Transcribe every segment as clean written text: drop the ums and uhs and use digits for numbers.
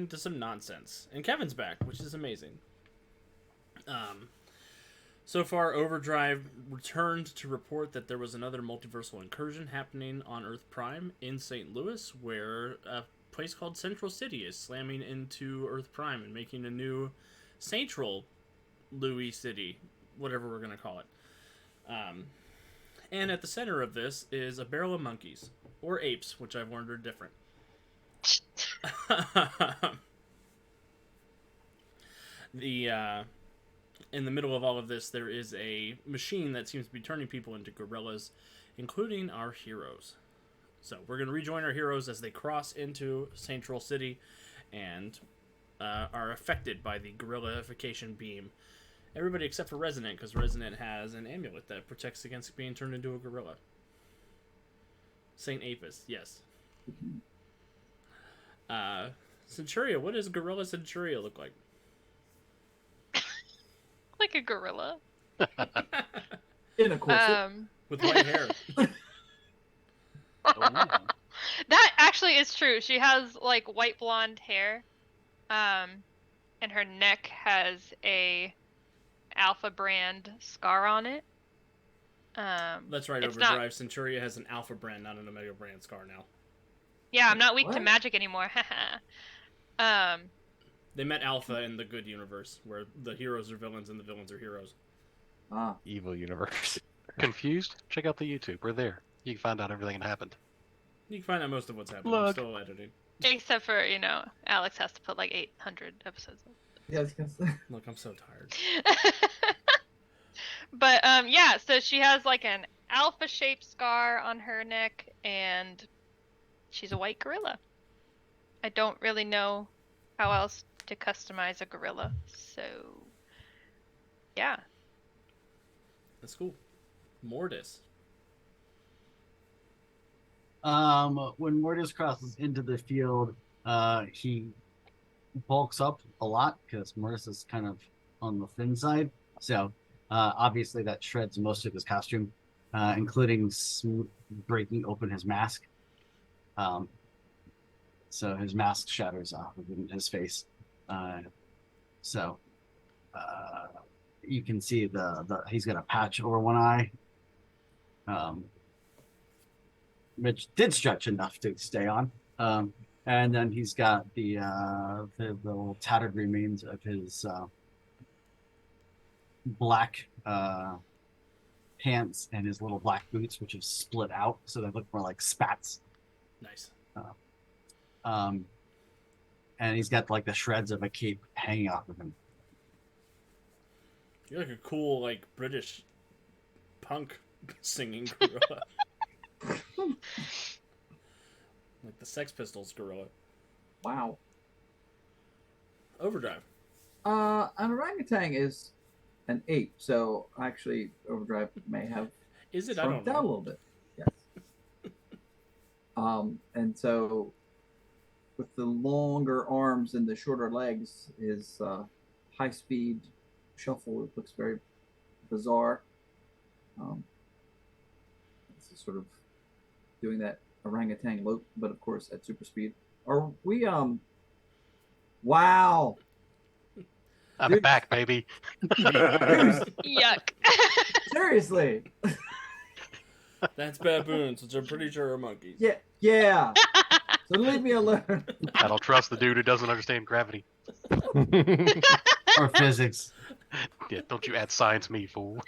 into some nonsense. And Kevin's back, which is amazing. So far, Overdrive returned to report that there was another multiversal incursion happening on Earth Prime in St. Louis, where a place called Central City is slamming into Earth Prime and making a new Central Louis City, whatever we're going to call it. And at the center of this is a barrel of monkeys, or apes, which I've learned are different. In the middle of all of this, there is a machine that seems to be turning people into gorillas, including our heroes. So we're going to rejoin our heroes as they cross into Central City and are affected by the gorillafication beam. Everybody except for Resonant, because Resonant has an amulet that protects against being turned into a gorilla. Saint Apis, yes. Centuria, what does Gorilla Centuria look like? Like a gorilla. In a corset. With white hair. That actually is true. She has like white blonde hair. And her neck has a Alpha brand scar on it. That's right, Overdrive. Centuria has an Alpha brand, not an Omega brand scar now. Yeah, I'm not weak to magic anymore. They met Alpha in the good universe, where the heroes are villains and the villains are heroes. Evil universe. Confused? Check out the YouTube. We're there. You can find out everything that happened. You can find out most of what's happening. I'm still editing. Except for, Alex has to put like 800 episodes in. Yeah, I was gonna say. Look, I'm so tired. But, yeah, so she has like an alpha-shaped scar on her neck, and she's a white gorilla. I don't really know how else to customize a gorilla, so yeah. That's cool. Mortis. When Mortis crosses into the field, he bulks up a lot because Mortis is kind of on the thin side. So obviously that shreds most of his costume, including breaking open his mask. So his mask shatters off of his face. So you can see he's got a patch over one eye, which did stretch enough to stay on. And then he's got the little tattered remains of his black pants and his little black boots, which have split out, so they look more like spats. Nice. And he's got like the shreds of a cape hanging off of him. You're like a cool, like, British punk singing gorilla. Like the Sex Pistols gorilla. Wow. Overdrive. An orangutan is an ape, so actually Overdrive may have Is it? I shrunk don't down know. a little bit. Yes. And so with the longer arms and the shorter legs, his high-speed shuffle, it looks very bizarre. It's sort of doing that orangutan lope, but of course at super speed. Are we wow. I'm back, baby. Yuck. Seriously. That's baboons, which I'm pretty sure are monkeys. Yeah. So leave me alone. I don't trust the dude who doesn't understand gravity. Or physics. Yeah, don't you add science me, fool.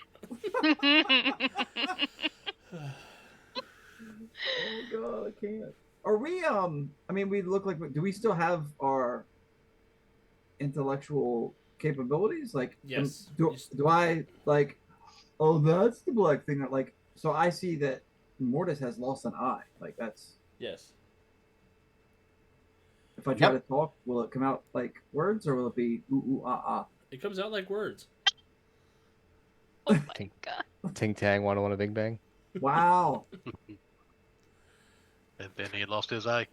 Oh god, I can't. Are we I mean, we look like, do we still have our intellectual capabilities? Like, Yes. do I like, oh, that's the black thing that, like, so I see that Mortis has lost an eye. Like, that's, Yes. if I try to talk, will it come out like words, or will it be ooh ooh ah ah? It comes out like words. Oh my god. Ting Tang, Wanna Bing Bang. Wow. And then he lost his eye.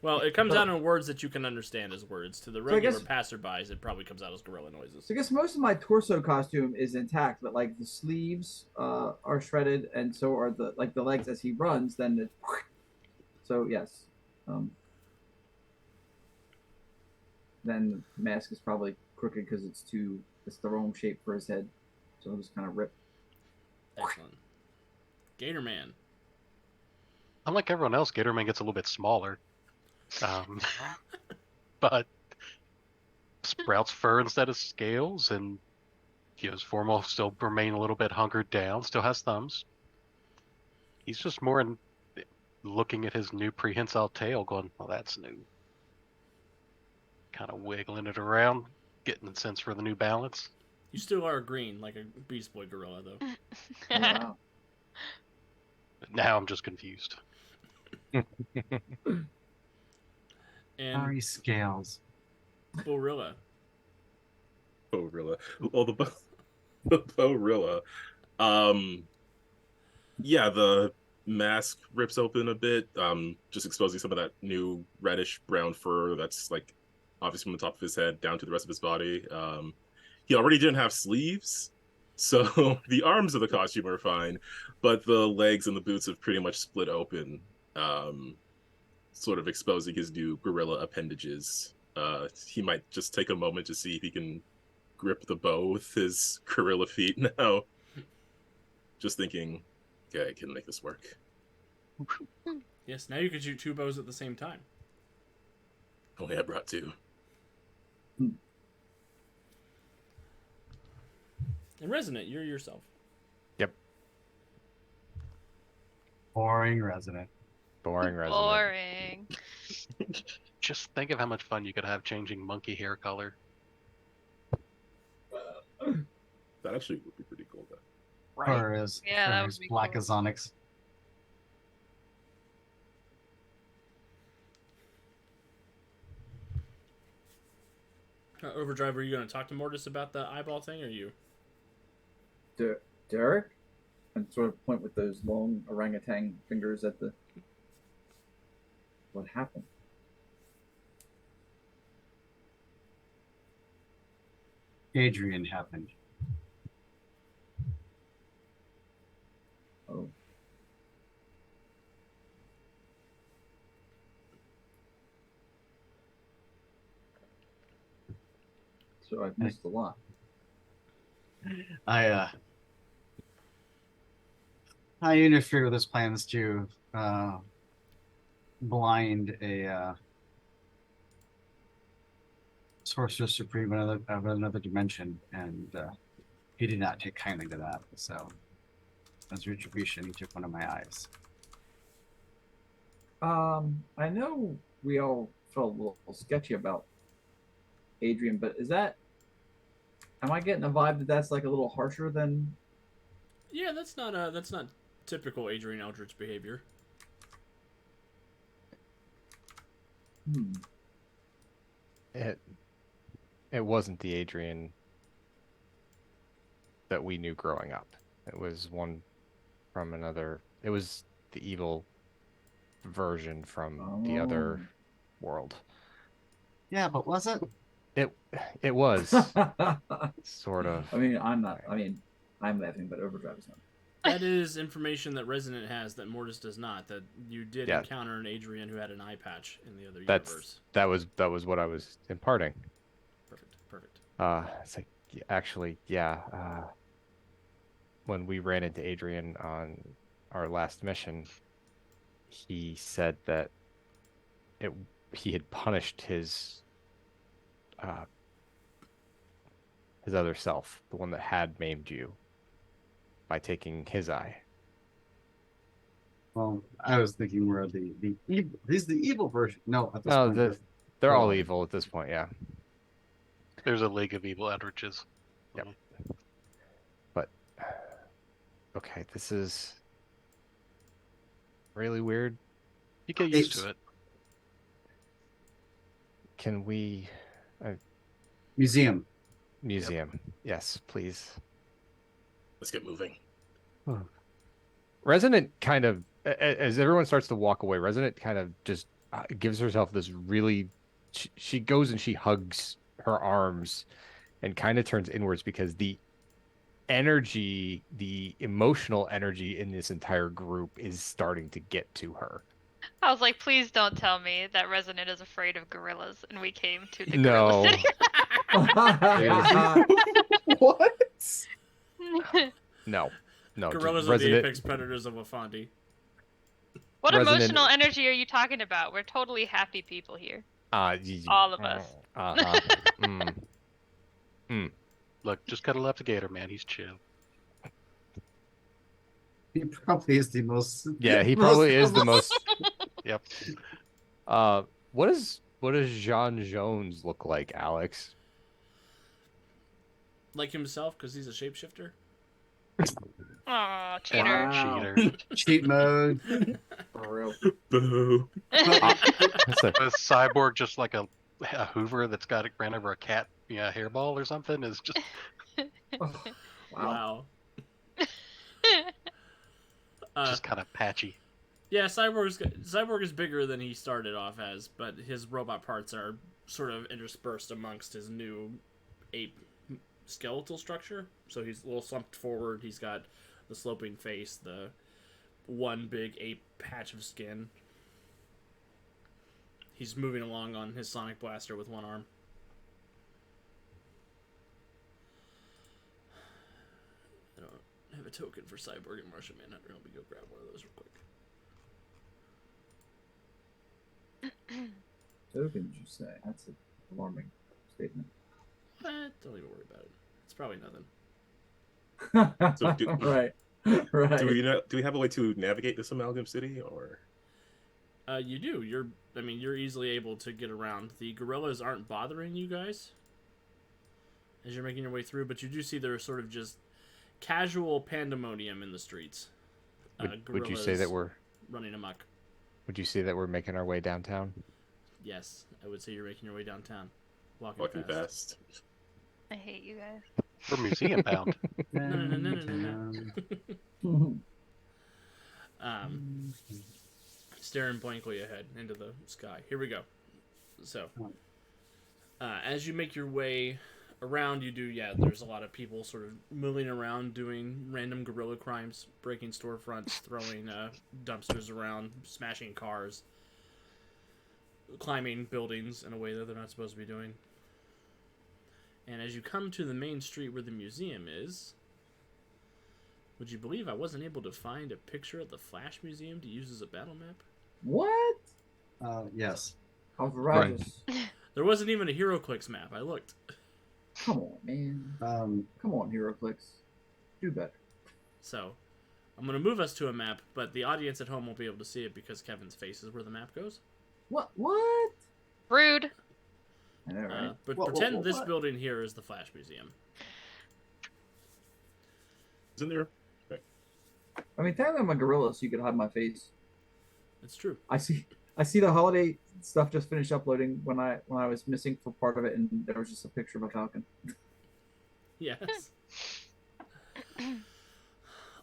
Well, it comes out in words that you can understand as words. To the So I regular guess- passerbys, it probably comes out as gorilla noises. So I guess most of my torso costume is intact, but like the sleeves are shredded, and so are the legs as he runs. Then so yes, then the mask is probably crooked because it's the wrong shape for his head, so it'll just kind of rip. Excellent. Gator Man. Unlike everyone else, Gatorman gets a little bit smaller. But sprouts fur instead of scales, and his form will still remain a little bit hunkered down, still has thumbs. He's just more in looking at his new prehensile tail going, well, that's new. Kind of wiggling it around, getting a sense for the new balance. You still are green, like a Beast Boy gorilla, though. Oh, wow. Now I'm just confused. And Sorry, scales. Borilla. Gorilla. Well, the Gorilla. Yeah, the mask rips open a bit, just exposing some of that new reddish brown fur that's like obviously from the top of his head down to the rest of his body. He already didn't have sleeves, so the arms of the costume are fine, but the legs and the boots have pretty much split open, sort of exposing his new gorilla appendages. He might just take a moment to see if he can grip the bow with his gorilla feet now. Just thinking, okay, I can make this work. Yes, now you can shoot 2 bows at the same time. Only I brought 2. And Resonant, you're yourself. Boring resident. Boring resident. Boring. Just think of how much fun you could have changing monkey hair color. That actually would be pretty cool, though. Or as, Yeah, that or would as be black cool. as onyx. Overdrive, are you going to talk to Mortis about the eyeball thing, or you? Derek? And sort of point with those long orangutan fingers at the. What happened? Adrian happened. Oh. So I've missed a lot. I interfere with his plans to blind a sorcerer supreme of another dimension, and he did not take kindly to that. So, as retribution, he took one of my eyes. I know we all felt a little sketchy about Adrian, but is that? Am I getting a vibe that that's like a little harsher than? Yeah, that's not typical Adrian Eldritch behavior. It wasn't the Adrian that we knew growing up. It was one from another. It was the evil version from the other world. Yeah, but was it? It was sort of. I mean, I'm not. I mean, I'm laughing, but Overdrive is not. That is information that Resonant has that Mortis does not. That you did encounter an Adrian who had an eye patch in the other universe. That was what I was imparting. Perfect. It's like actually, yeah. When we ran into Adrian on our last mission, he said that he had punished his other self, the one that had maimed you, by taking his eye. Well, I was thinking more of the evil. This is the evil version. No, at this No, point, they're all evil at this point. Yeah. There's a League of Evil Eldritches. Yep. But okay, this is really weird. You get used to it. Can we? Museum. Yes, please. Let's get moving. Resonant kind of, as everyone starts to walk away, Resonant kind of just gives herself this really. She goes and she hugs her arms, and kind of turns inwards because the energy, the emotional energy in this entire group is starting to get to her. I was like, please don't tell me that Resonant is afraid of gorillas, and we came to the No. gorilla city. What? No. No. Gorillas are the Resident. apex predators of Wafandi. What Resonant- emotional energy are you talking about? We're totally happy people here. All of us. Look, just gotta love the gator, man. He's chill. He probably is the most. Yeah, he probably is the most. Yep. What does Jean Jones look like, Alex? Like himself, because he's a shapeshifter. Aw, cheater. Wow. Cheater. Cheat mode. For real. Boo. That's a, Is Cyborg just like a Hoover that's got it ran over a cat, hairball or something? Is just Oh, wow. Wow. just kind of patchy. Yeah, Cyborg is bigger than he started off as, but his robot parts are sort of interspersed amongst his new ape skeletal structure. So he's a little slumped forward. He's got the sloping face, the one big ape patch of skin. He's moving along on his sonic blaster with one arm. I don't have a token for Cyborg and Martian Manhunter. Let me go grab one of those real quick. Tokens, you say? That's an alarming statement. Don't even worry about it. It's probably nothing. So right. Right. Do we have a way to navigate this amalgam city, or? You do. You're easily able to get around. The gorillas aren't bothering you guys as you're making your way through, but you do see there's sort of just casual pandemonium in the streets. would you say that we're running amok? Would you say that we're making our way downtown? Yes, I would say you're making your way downtown, walking Walking fast. fast. I hate you guys. We're museum bound. Staring blankly ahead into the sky. Here we go. So, as you make your way around, there's a lot of people sort of milling around doing random guerrilla crimes, breaking storefronts, throwing dumpsters around, smashing cars, climbing buildings in a way that they're not supposed to be doing. And as you come to the main street where the museum is, would you believe I wasn't able to find a picture of the Flash Museum to use as a battle map? What? Yes. Outrageous. There wasn't even a HeroClix map. I looked. Come on, man. Come on, HeroClix. Do better. So, I'm going to move us to a map, but the audience at home won't be able to see it because Kevin's face is where the map goes. What? What? Rude. I know, right? But What, pretend what, this what? building here is the Flash Museum. Isn't there? I mean, technically I'm a gorilla, so you could hide my face. It's true. I see the holiday stuff just finished uploading when I was missing for part of it, and there was just a picture of a falcon. Yes.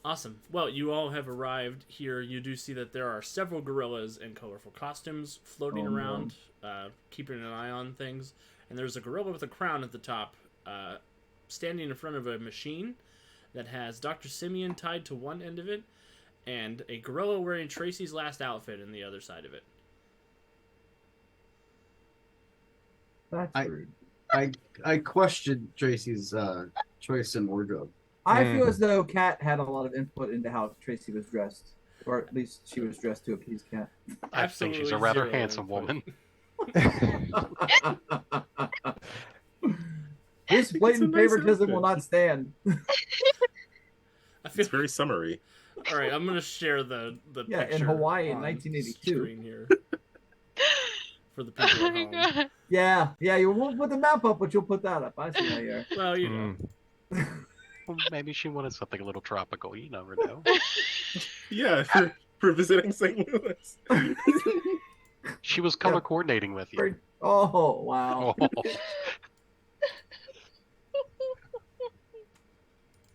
Awesome. Well, you all have arrived here. You do see that there are several gorillas in colorful costumes floating Oh, no. around, keeping an eye on things. And there's a gorilla with a crown at the top, standing in front of a machine that has Dr. Simeon tied to one end of it, and a gorilla wearing Tracy's last outfit in the other side of it. That's I- rude. I questioned Tracy's choice in wardrobe. I feel as though Kat had a lot of input into how Tracy was dressed, or at least she was dressed to appease Kat. I think she's a Absolutely rather zero handsome input. woman. This blatant nice favoritism outfit. will not stand. I feel It's very summary. All right, I'm gonna share the Yeah, in picture Hawaii in on 1982. screen here for the people Oh at my home. god. Yeah, you won't put the map up, but you'll put that up. I see how you are. Well, you know. Well, maybe she wanted something a little tropical. You never know. Yeah, for visiting St. Louis. She was color coordinating with you. Oh, wow. Oh,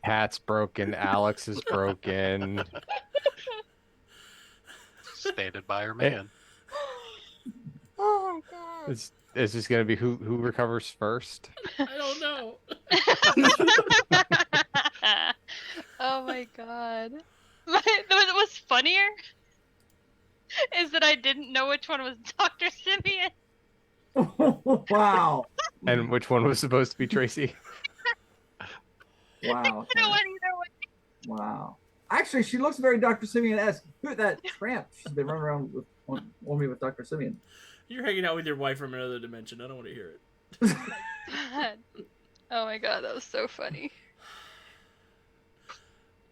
Pat's broken. Alex is broken. standing by her man. Oh my god. It's just gonna be who recovers first. I don't know. Oh my god. It was funnier is that I didn't know which one was Dr. Simeon. Wow. And which one was supposed to be Tracy? Wow. I don't Kat. want either way. Wow. Actually, she looks very Dr. Simeon-esque. Who that tramp? She's been running around on me with Dr. Simeon. You're hanging out with your wife from another dimension. I don't want to hear it. God. Oh my god, that was so funny.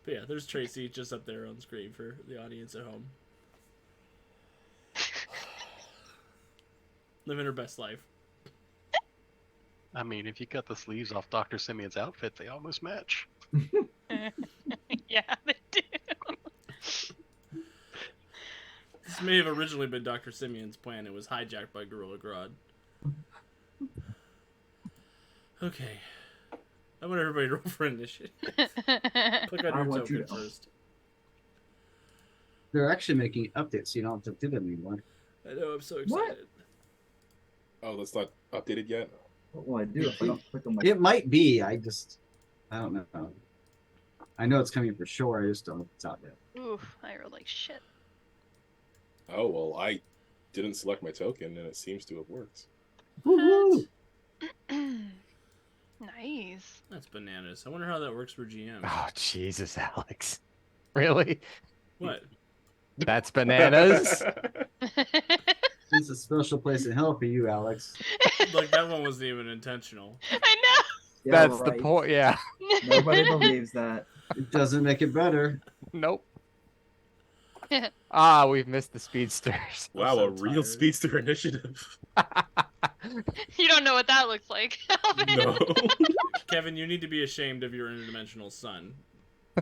But yeah, there's Tracy just up there on screen for the audience at home. Living her best life. I mean, if you cut the sleeves off Dr. Simeon's outfit, they almost match. Yeah, they do. This may have originally been Dr. Simeon's plan. It was hijacked by Gorilla Grodd. Okay. I want everybody to roll for initiative. Click on I your want you token to- first. They're actually making updates, so you don't have to do them anymore. I know, I'm so excited. What? Oh, that's not updated yet. What will I do if I don't click on my... It might be. I don't know. I know it's coming for sure. I just don't know if it's out yet. Oof, I rolled like shit. Oh, well, I didn't select my token, and it seems to have worked. Woohoo! Nice. That's bananas. I wonder how that works for GM. Oh, Jesus, Alex. Really? What? That's bananas? It's a special place in hell for you, Alex. Like, that one wasn't even intentional. I know. Yeah, That's right. the point, yeah. Nobody believes that. It doesn't make it better. Nope. Ah, we've missed the speedsters. Wow, so a real tired. speedster initiative. You don't know what that looks like. Alvin. No. Kevin, you need to be ashamed of your interdimensional son.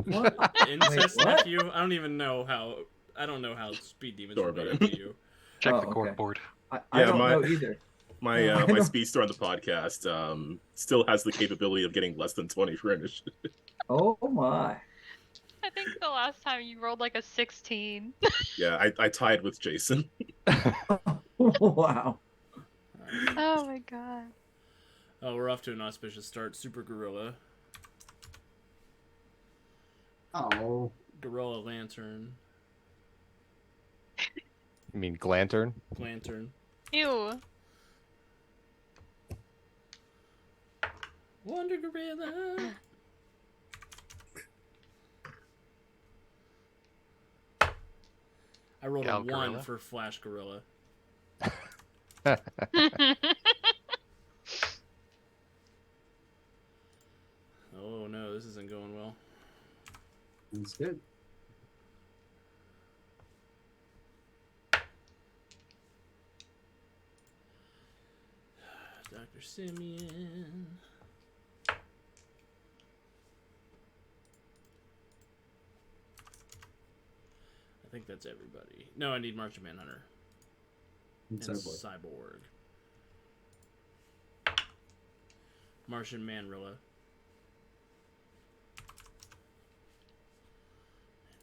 What? Incest what? nephew? I don't even know how... I don't know how speed demons Sorry relate about it. to you. Check Oh, the okay. cork board. I Yeah, don't my- know either. My I my know. speedster on the podcast still has the capability of getting less than 20 for initiative. Oh my. I think the last time you rolled like a 16. Yeah, I tied with Jason. Wow. Oh my god. Oh, we're off to an auspicious start. Super Gorilla. Oh, Gorilla Lantern. You mean Glantern? Lantern. Ew. Wonder Gorilla. I rolled Gal a 1 Gorilla? for Flash Gorilla. Oh no, this isn't going well. that's good. Dr. Simeon. I think that's everybody. No, I need Martian Manhunter. It's And our boy. Cyborg. Martian Manrilla.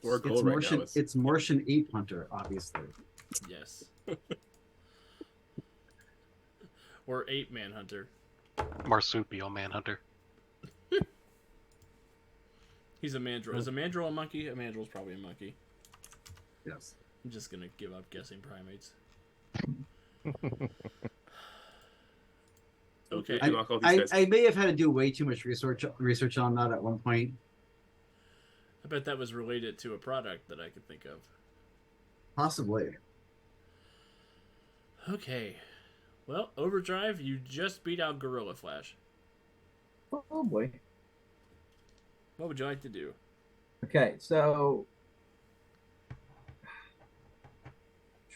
Or a It's goal right Martian. now. It's Martian Ape Hunter, obviously. Yes. Or Ape Manhunter. Marsupial Manhunter. He's a mandrill. Is a mandrill a monkey? A mandrill's probably a monkey. Yes. I'm just gonna give up guessing primates. Okay. I knock all these guys. I may have had to do way too much research on that at one point. I bet that was related to a product that I could think of. Possibly. Okay. Well, Overdrive, you just beat out Gorilla Flash. Oh boy. What would you like to do? Okay, so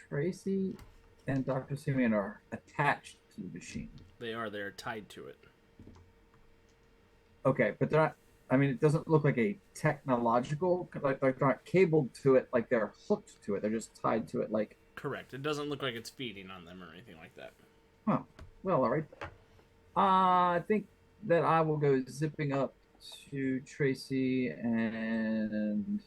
Tracy and Dr. Simeon are attached to the machine. They are tied to it. Okay, but they're not. I mean, it doesn't look like a technological, like they're not cabled to it, like they're hooked to it. They're just tied to it, like. Correct. It doesn't look like it's feeding on them or anything like that. Huh. Well, all right. I think that I will go zipping up to Tracy and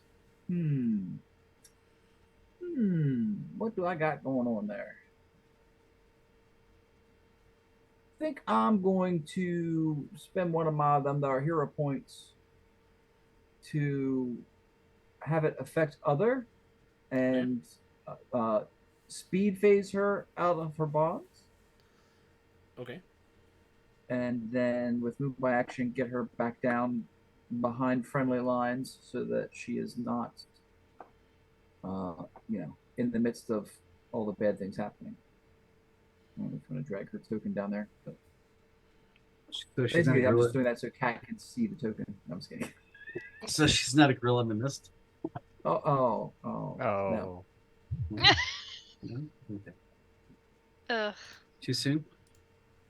what do I got going on there? I think I'm going to spend one of our hero points to have it affect other, and speed phase her out of her bonds, Okay. and then with move by action, get her back down behind friendly lines so that she is not, in the midst of all the bad things happening. I'm going to drag her token down there. But So she's not a basically, I'm gorilla. just doing that so Cat can see the token. No, I'm just kidding. So she's not a gorilla in the mist. Oh. Oh, No? Okay. Ugh. Too soon.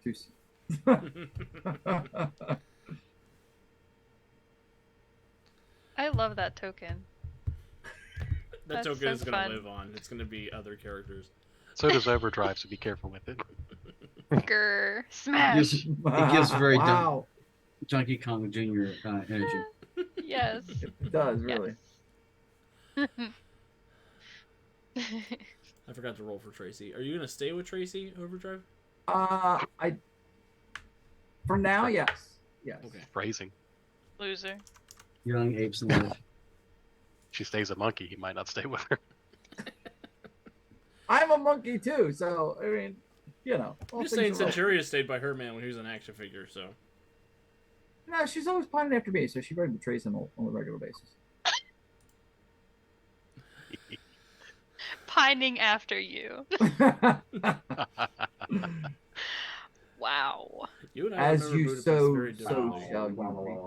Too soon. I love that token. That That's token so is going fun. to live on. It's going to be other characters. So does Overdrive, so be careful with it. Grr. It Smash. gives very wow. Donkey Kong Jr. Energy. Yes. It does really. Yes. I forgot to roll for Tracy. Are you going to stay with Tracy, Overdrive? I. For now, yes. Okay. Phrasing. Loser. Young apes and live. She stays a monkey, he might not stay with her. I'm a monkey too, so I mean, all I'm just things saying are Centuria stayed by her man when he was an action figure, so. No, she's always pining after me, so she very betrays him on a regular basis. Pining after you. Wow. You and I As remember you Budapest sow, very so differently. shall you reap.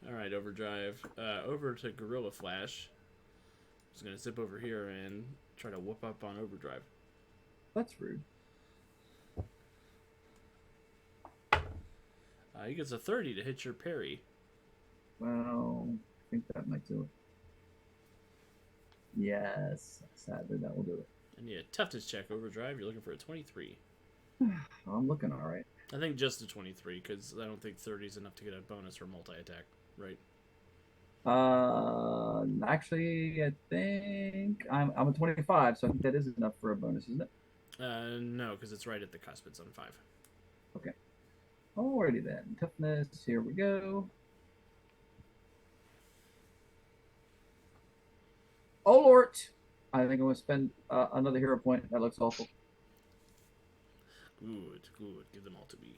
All right, Overdrive. Over to Gorilla Flash. Just going to zip over here and try to whoop up on Overdrive. That's rude. He gets a 30 to hit your parry. Well, I think that might do it. Yes, sadly that will do it. And yeah, toughness check, Overdrive. You're looking for a 23. I'm looking all right. I think just a 23, because I don't think 30 is enough to get a bonus for multi-attack, right? Actually, I think I'm a 25, so I think that is enough for a bonus, isn't it? No, because it's right at the cusp. It's on 5. Okay. Alrighty then. Toughness. Here we go. Oh Lord! I think I'm going to spend another hero point. That looks awful. Good. Give them all to me.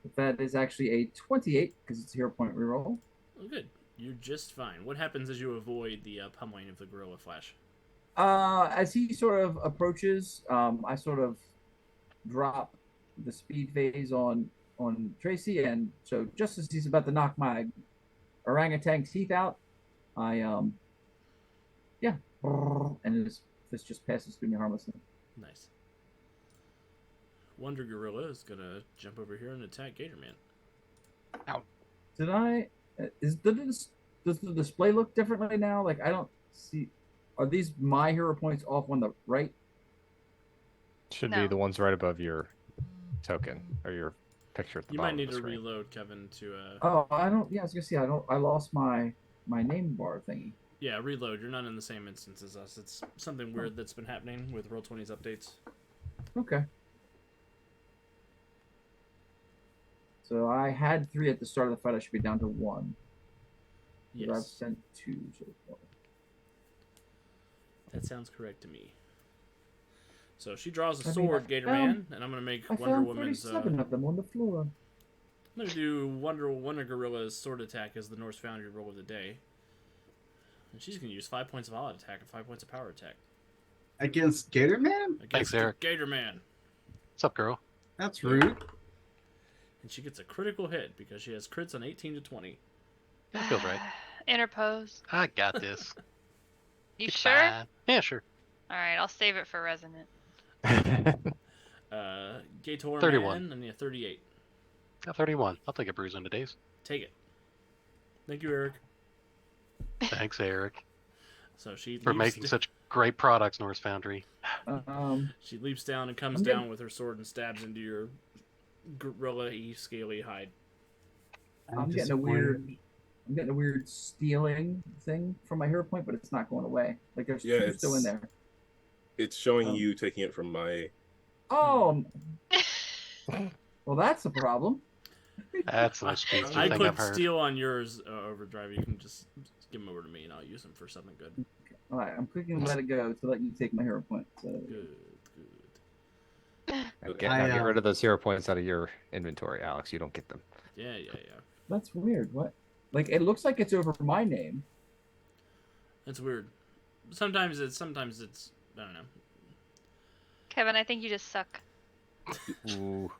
But that is actually a 28 because it's a hero point reroll. Oh, good. You're just fine. What happens as you avoid the pummeling of the Gorilla Flash? As he sort of approaches, I sort of drop the speed phase on Tracy, and so just as he's about to knock my orangutan teeth out, I and his fist just passes through me harmlessly. Nice. Wonder Gorilla is gonna jump over here and attack Gatorman. Did I? Does the display look differently now? Like I don't see. Are these my hero points off on the right? should No. be the ones right above your token or your picture at the You might bottom need of the to screen. reload, Kevin, to Oh, I don't. Yeah, I was gonna see. I lost my name bar thingy. yeah, reload. You're not in the same instance as us. It's something weird that's been happening with Roll20's updates. Okay. So I had 3 at the start of the fight. I should be down to 1. But I've Yes, sent 2 so far. that sounds correct to me. So she draws a I mean, sword, I Gatorman, and I'm gonna make I Wonder found Woman's. 37 of them on the floor. I'm gonna do Wonder Gorilla's sword attack as the Norse Foundry roll of the day, and she's gonna use 5 points of all attack and 5 points of power attack Against Gator Man? against Thanks, the Eric. Gatorman, What's up, girl? That's rude. and she gets a critical hit because she has crits on 18 to 20. That feels right. Interpose. I got this. You It's sure? fine. Yeah, sure. All right, I'll save it for Resonant. Gator 31. Man, and yeah, 38. Got 31. I'll take a bruise in today's. Take it. Thank you, Eric. Thanks, Eric, So she for leaps making d- such great products, Norse Foundry. She leaps down and comes I'm getting- down with her sword and stabs into your gorilla-y, scaly hide. I'm getting a weird stealing thing from my hero point, but it's not going away. Like there's Yeah, 2 still in it's- there. It's showing Oh. you taking it from my. Oh, well, that's a problem. That's the most I peaceful thing put I've heard. steel on yours, Overdrive. You can just Give them over to me, and I'll use them for something good. All right, I'm clicking let it go to let you take my hero point. So Good. Get rid of those hero points out of your inventory, Alex. You don't get them. Yeah. that's weird. What? Like it looks like it's over my name. That's weird. Sometimes it's. I don't know. Kevin, I think you just suck. Ooh.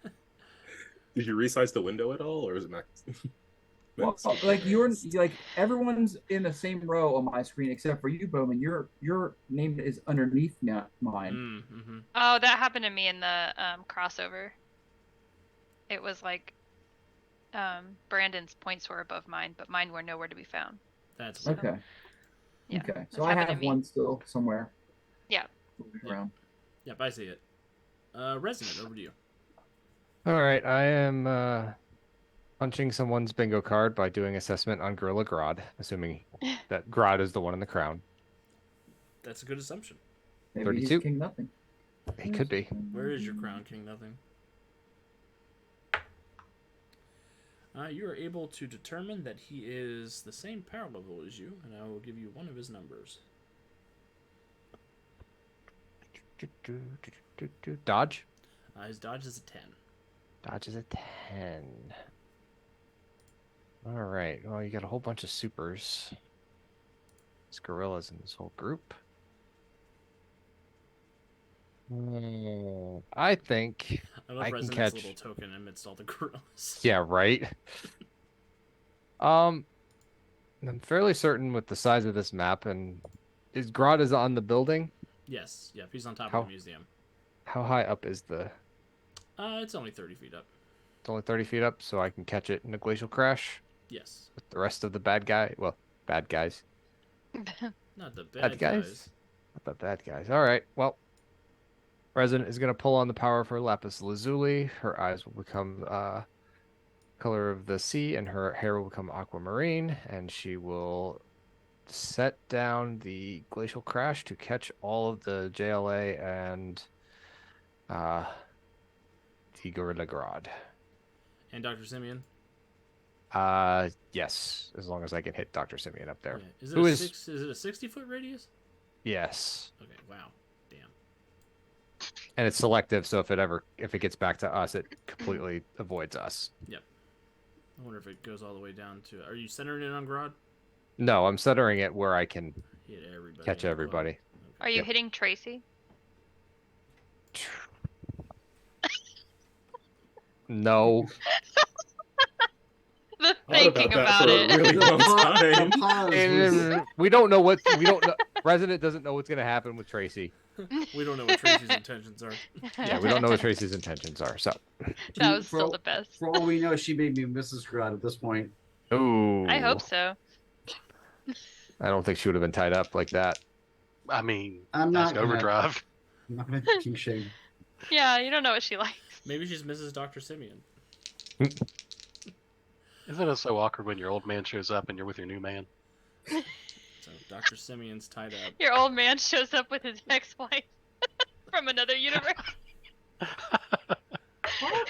Did you resize the window at all, or is it max? Well, like you're like everyone's in the same row on my screen except for you, Bowman. Your name is underneath mine. Mm-hmm. Oh, that happened to me in the crossover. It was like Brandon's points were above mine, but mine were nowhere to be found. That's Okay. Yeah, Okay. So that's I happened to have me. one still somewhere. Yeah. Around. Yep, I see it. Resident, over to you. All right, I am punching someone's bingo card by doing assessment on Gorilla Grodd, assuming that Grodd is the one in the crown. That's a good assumption. Maybe 32. he's King Nothing. He could be. Where is your crown, King Nothing? You are able to determine that he is the same power level as you, and I will give you one of his numbers. Dodge? His dodge is a 10. Dodge is a 10. All right. Well, you got a whole bunch of supers. There's gorillas in this whole group. I think I love I can Resident's catch. little token amidst all the gorillas. Yeah, right. I'm fairly certain with the size of this map, and is Grodd is on the building. Yes. Yep. He's on top How- of the museum. How high up is the? It's only 30 feet up. It's only 30 feet up, so I can catch it in a glacial crash Yes. with the rest of the bad guy. Well, bad guys. Not the Bad bad guys? guys. Not the bad guys. All right. Well, Resident is going to pull on the power of her lapis lazuli. Her eyes will become color of the sea, and her hair will become aquamarine, and she will set down the glacial crash to catch all of the JLA and the Gorilla Grodd. And Dr. Simeon. Yes, as long as I can hit Dr. Simeon up there. Yeah. Who Is is- it a 60-foot radius? Yes. Okay. Wow. Damn. And it's selective, so if it gets back to us, it completely avoids us. I wonder if it goes all the way down to. Are you centering it on Grodd? No, I'm centering it where I can Hit everybody. catch in the everybody. club. Are you Yep. hitting Tracy? No. The Thought thinking about that about for it. a really long time. The pause was- We don't know what we don't know. Resident doesn't know what's gonna happen with Tracy. We don't know what Tracy's intentions are. Yeah, we don't know what Tracy's intentions are. So, That was for still all- the best. For all we know, she may be Mrs. Grodd at this point. ooh, I hope so. I don't think she would have been tied up like that. I mean, I'm not ask gonna- Overdrive. I'm not gonna king shame. Yeah, you don't know what she likes. Maybe she's Mrs. Dr. Simeon. Isn't it so awkward when your old man shows up and you're with your new man? So Dr. Simeon's tied up. Your old man shows up with his ex-wife from another universe.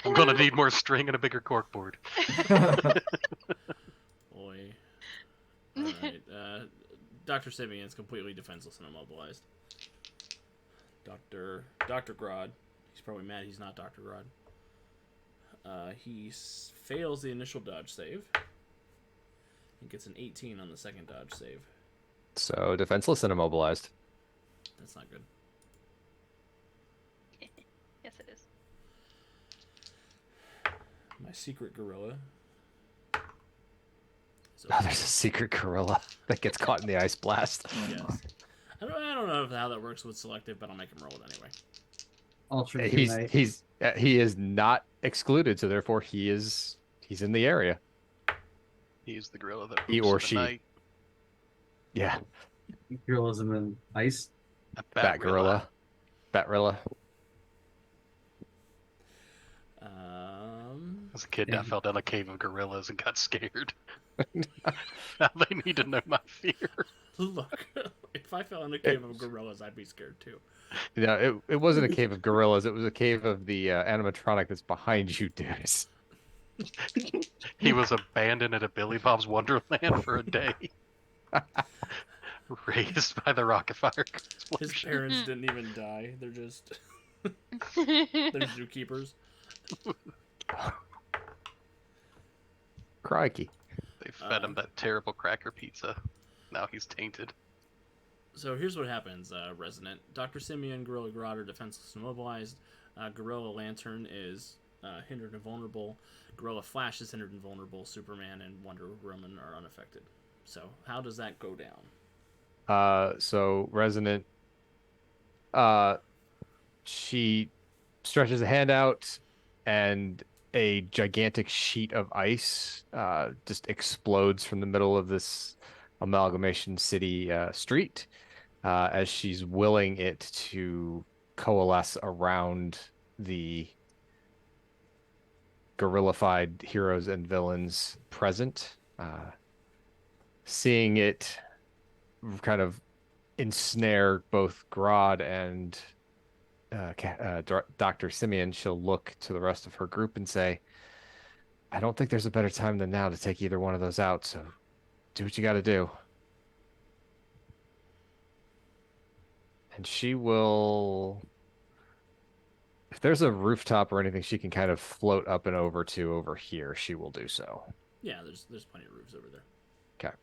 I'm gonna need more string and a bigger corkboard. Boy. Alright. Dr. Simeon's completely defenseless and immobilized. Dr. Grodd. He's probably mad he's not Dr. Grodd. He fails the initial dodge save. And gets an 18 on the second dodge save. So defenseless and immobilized. That's not good. Yes, it is. My secret gorilla. So, Oh, there's a secret gorilla that gets caught in the ice blast. yes. I don't know how that works with selective, but I'll make him roll it anyway. Ultra He is not excluded, so therefore he's in the area. He's the gorilla that He moves or in the she. night. Yeah, Gorillas in the ice. A Bat gorilla. Batrilla. As a kid, I Yeah. fell down a cave of gorillas and got scared. Now they need to know my fear. Look, if I fell in a cave of gorillas, I'd be scared too. No, it wasn't a cave of gorillas. It was a cave of the animatronic that's behind you, dudes. He was abandoned at a Billy Bob's Wonderland for a day. Raised by the rocket fire His explosion. parents didn't even die. They're just they're zookeepers. Crikey. They fed him that terrible cracker pizza. Now he's tainted. So here's what happens, Resident. Dr. Simeon, Gorilla Grodd are defenseless and immobilized. Gorilla Lantern is hindered and vulnerable. Gorilla Flash is hindered and vulnerable. Superman and Wonder Woman are unaffected. So how does that go down? So Resonant, she stretches a hand out, and a gigantic sheet of ice just explodes from the middle of this amalgamation city street as she's willing it to coalesce around the gorilla-fied heroes and villains present. Seeing it kind of ensnare both Grodd and Dr. Simeon, she'll look to the rest of her group and say, I don't think there's a better time than now to take either one of those out, so do what you got to do. And she will, if there's a rooftop or anything she can kind of float up and over to over here, she will do so. Yeah, there's plenty of roofs over there. Okay.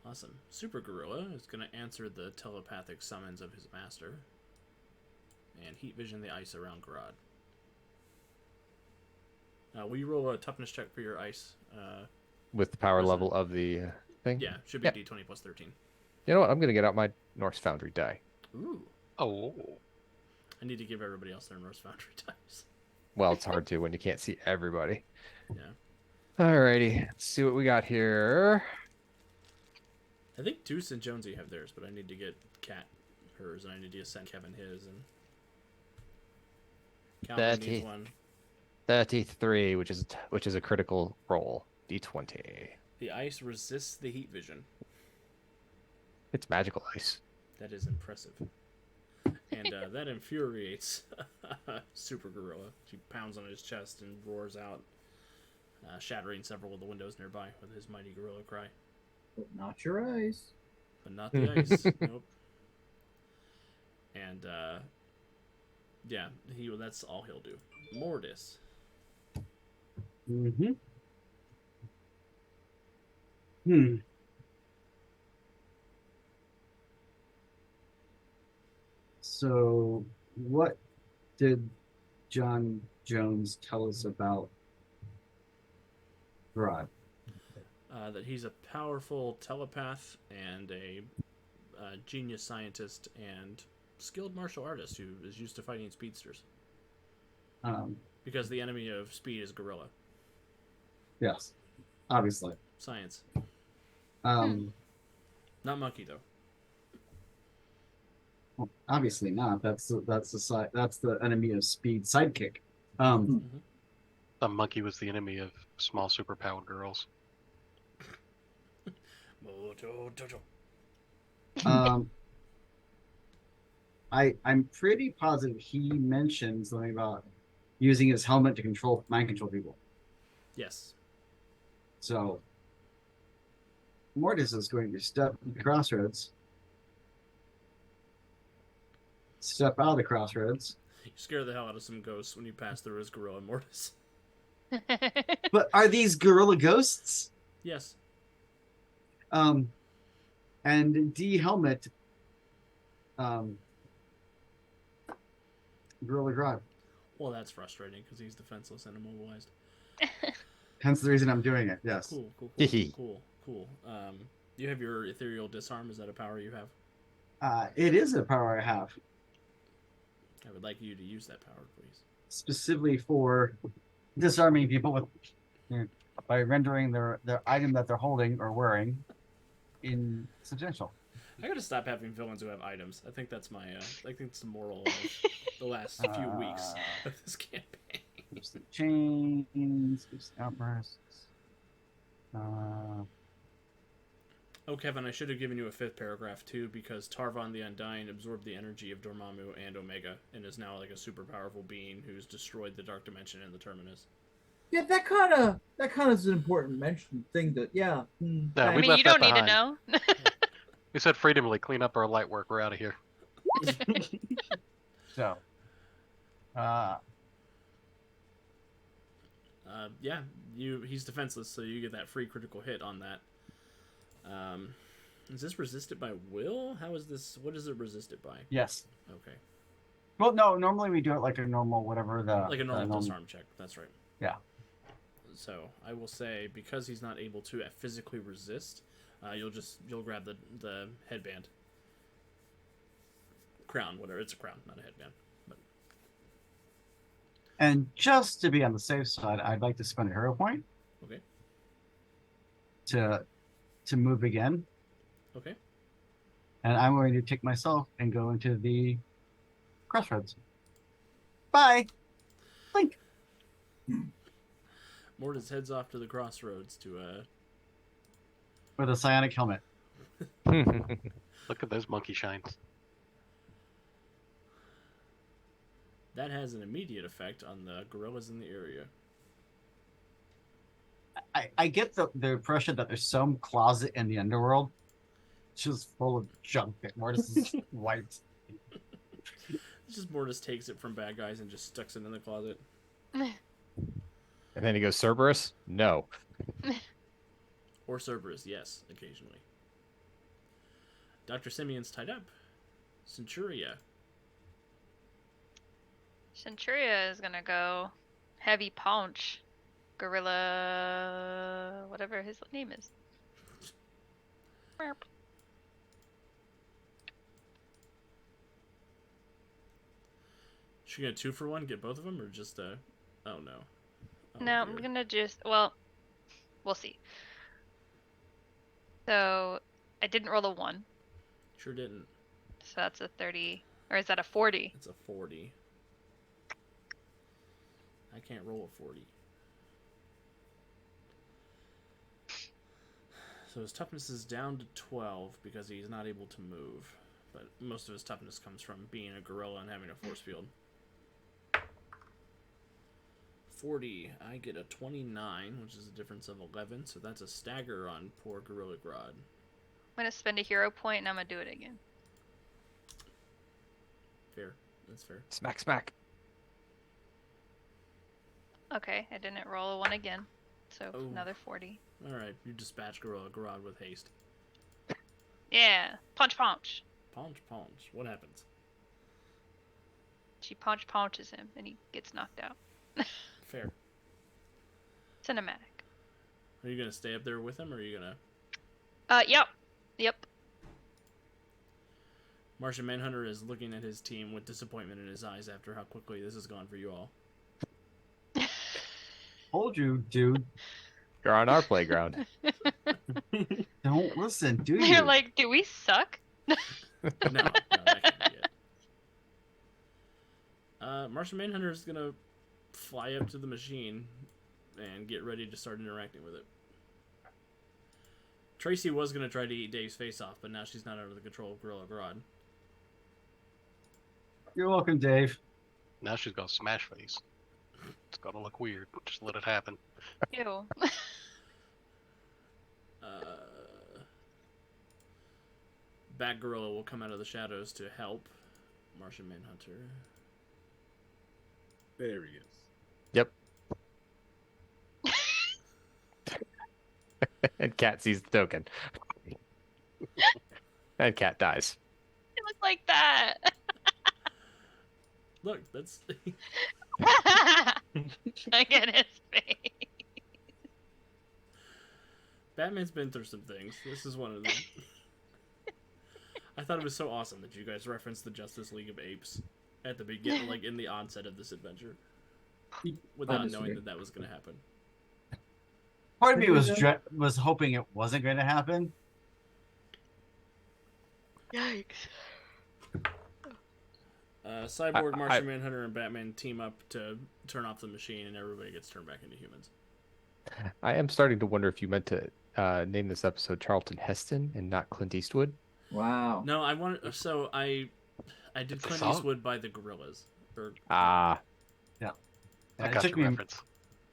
Awesome. Super Gorilla is going to answer the telepathic summons of his master and heat vision the ice around Grodd. Will you roll a toughness check for your ice? With the power Resident? level of the thing? Yeah, should be Yeah. D20 plus 13. You know what? I'm going to get out my Norse Foundry die. Ooh. Oh. I need to give everybody else their Norse Foundry dice. Well, it's hard to when you can't see everybody. Yeah. Alrighty, let's see what we got here. I think Deuce and Jonesy have theirs, but I need to get Kat hers, and I need to send Kevin his, and Calvin needs 30. one. 33, which is a critical roll. D20. The ice resists the heat vision. It's magical ice. That is impressive. And that infuriates Super Gorilla. She pounds on his chest and roars out, shattering several of the windows nearby with his mighty gorilla cry. But not your eyes. But not the ice. Nope. And yeah, that's all he'll do. Mortis. Mm-hmm. So, what did John Jones tell us about Grodd? That he's a powerful telepath and a genius scientist and skilled martial artist who is used to fighting speedsters. Because the enemy of speed is gorilla. Yes, obviously. Science. Well, Not monkey, though. obviously not. That's the enemy of speed sidekick. The monkey was the enemy of small superpowered girls. I'm pretty positive he mentioned something about using his helmet to mind control people. Yes. So Mortis is going to step at the crossroads. Step out of the crossroads. You scare the hell out of some ghosts when you pass through his gorilla Mortis. But are these gorilla ghosts? Yes. And de-helmet Gorilla Grodd. Well, that's frustrating because he's defenseless and immobilized. Hence the reason I'm doing it. Yes. Cool. You have your ethereal disarm. Is that a power you have? It is a power I have, I would like you to use that power, please. specifically for disarming people with by rendering their item that they're holding or wearing insubstantial. I gotta stop having villains who have items. I think that's my. I think it's the moral of the last few weeks of this campaign. There's the chains, there's the outbursts. Oh, Kevin, I should have given you a fifth paragraph too, because Tarvon the Undying absorbed the energy of Dormammu and Omega, and is now like a super powerful being who's destroyed the Dark Dimension and the Terminus. Yeah, that kind of is an important mention thing. That yeah. No, I we mean, left you that don't need to behind. know. We said freedomly clean up our light work. We're out of here. So, uh, Yeah, he's defenseless, so you get that free critical hit on that. Is this resisted by will? How is this? What is it resisted by? yes. Okay, Well, no, normally we do it like a normal, whatever the. like a normal disarm check. That's right. Yeah. So I will say, because he's not able to physically resist, you'll grab the headband, crown, whatever. It's a crown, not a headband. But And just to be on the safe side, I'd like to spend a hero point okay, to move again. okay. And I'm going to take myself and go into the crossroads. Bye. Blink. Mortis heads off to the crossroads to With a psionic helmet. Look at those monkey shines. That has an immediate effect on the gorillas in the area. I get the impression that there's some closet in the underworld just full of junk that Mortis is wiped. It's just Mortis takes it from bad guys and just sticks it in the closet. And then he goes, Cerberus? No. Or Cerberus, yes, occasionally. Dr. Simeon's tied up. Centuria. Centuria is gonna go heavy punch. Gorilla, whatever his name is. Merp. She gonna 2-for-1, get both of them, or just oh no. Oh, No, I'm dear. gonna just, well, we'll see. So, I didn't roll a 1, Sure didn't. so that's a 30, or is that a 40? It's a 40. I can't roll a 40. So his toughness is down to 12 because he's not able to move. But most of his toughness comes from being a gorilla and having a force field. 40. I get a 29, which is a difference of 11. So that's a stagger on poor Gorilla Grodd. I'm gonna spend a hero point and I'm gonna do it again. Fair. That's fair. Smack, smack. Okay, I didn't roll a 1 again, so Oh. another 40. Alright, you dispatch Gorilla Grodd with haste. Yeah, punch punch. Punch, punch. What happens? She punches him and he gets knocked out. Fair. Cinematic. Are you gonna stay up there with him, or are you gonna... Yep. Martian Manhunter is looking at his team with disappointment in his eyes after how quickly this has gone for you all. Told you, dude. You're on our playground. Don't listen, do you? You're like, do we suck? No, that can't be it. Martian Manhunter is gonna fly up to the machine and get ready to start interacting with it. Tracy was gonna try to eat Dave's face off, but now she's not under the control of Gorilla Grodd. You're welcome, Dave. Now she's got smash face. It's gonna look weird. Just let it happen. Ew. Bat Gorilla will come out of the shadows to help Martian Manhunter. There he is. Yep. And Cat sees the token. And Cat dies. It looked like that. Look, that's... I get his face. Batman's been through some things. This is one of them. I thought it was so awesome that you guys referenced the Justice League of Apes at the beginning, like in the onset of this adventure, without knowing that was going to happen. Part of me was hoping it wasn't going to happen. Yikes. Cyborg, Martian Manhunter, and Batman team up to turn off the machine, and everybody gets turned back into humans. I am starting to wonder if you meant to name this episode Charlton Heston and not Clint Eastwood. Wow. No, I wanted. So I did Clint Eastwood by the Gorillas. Or, I It got took your me reference.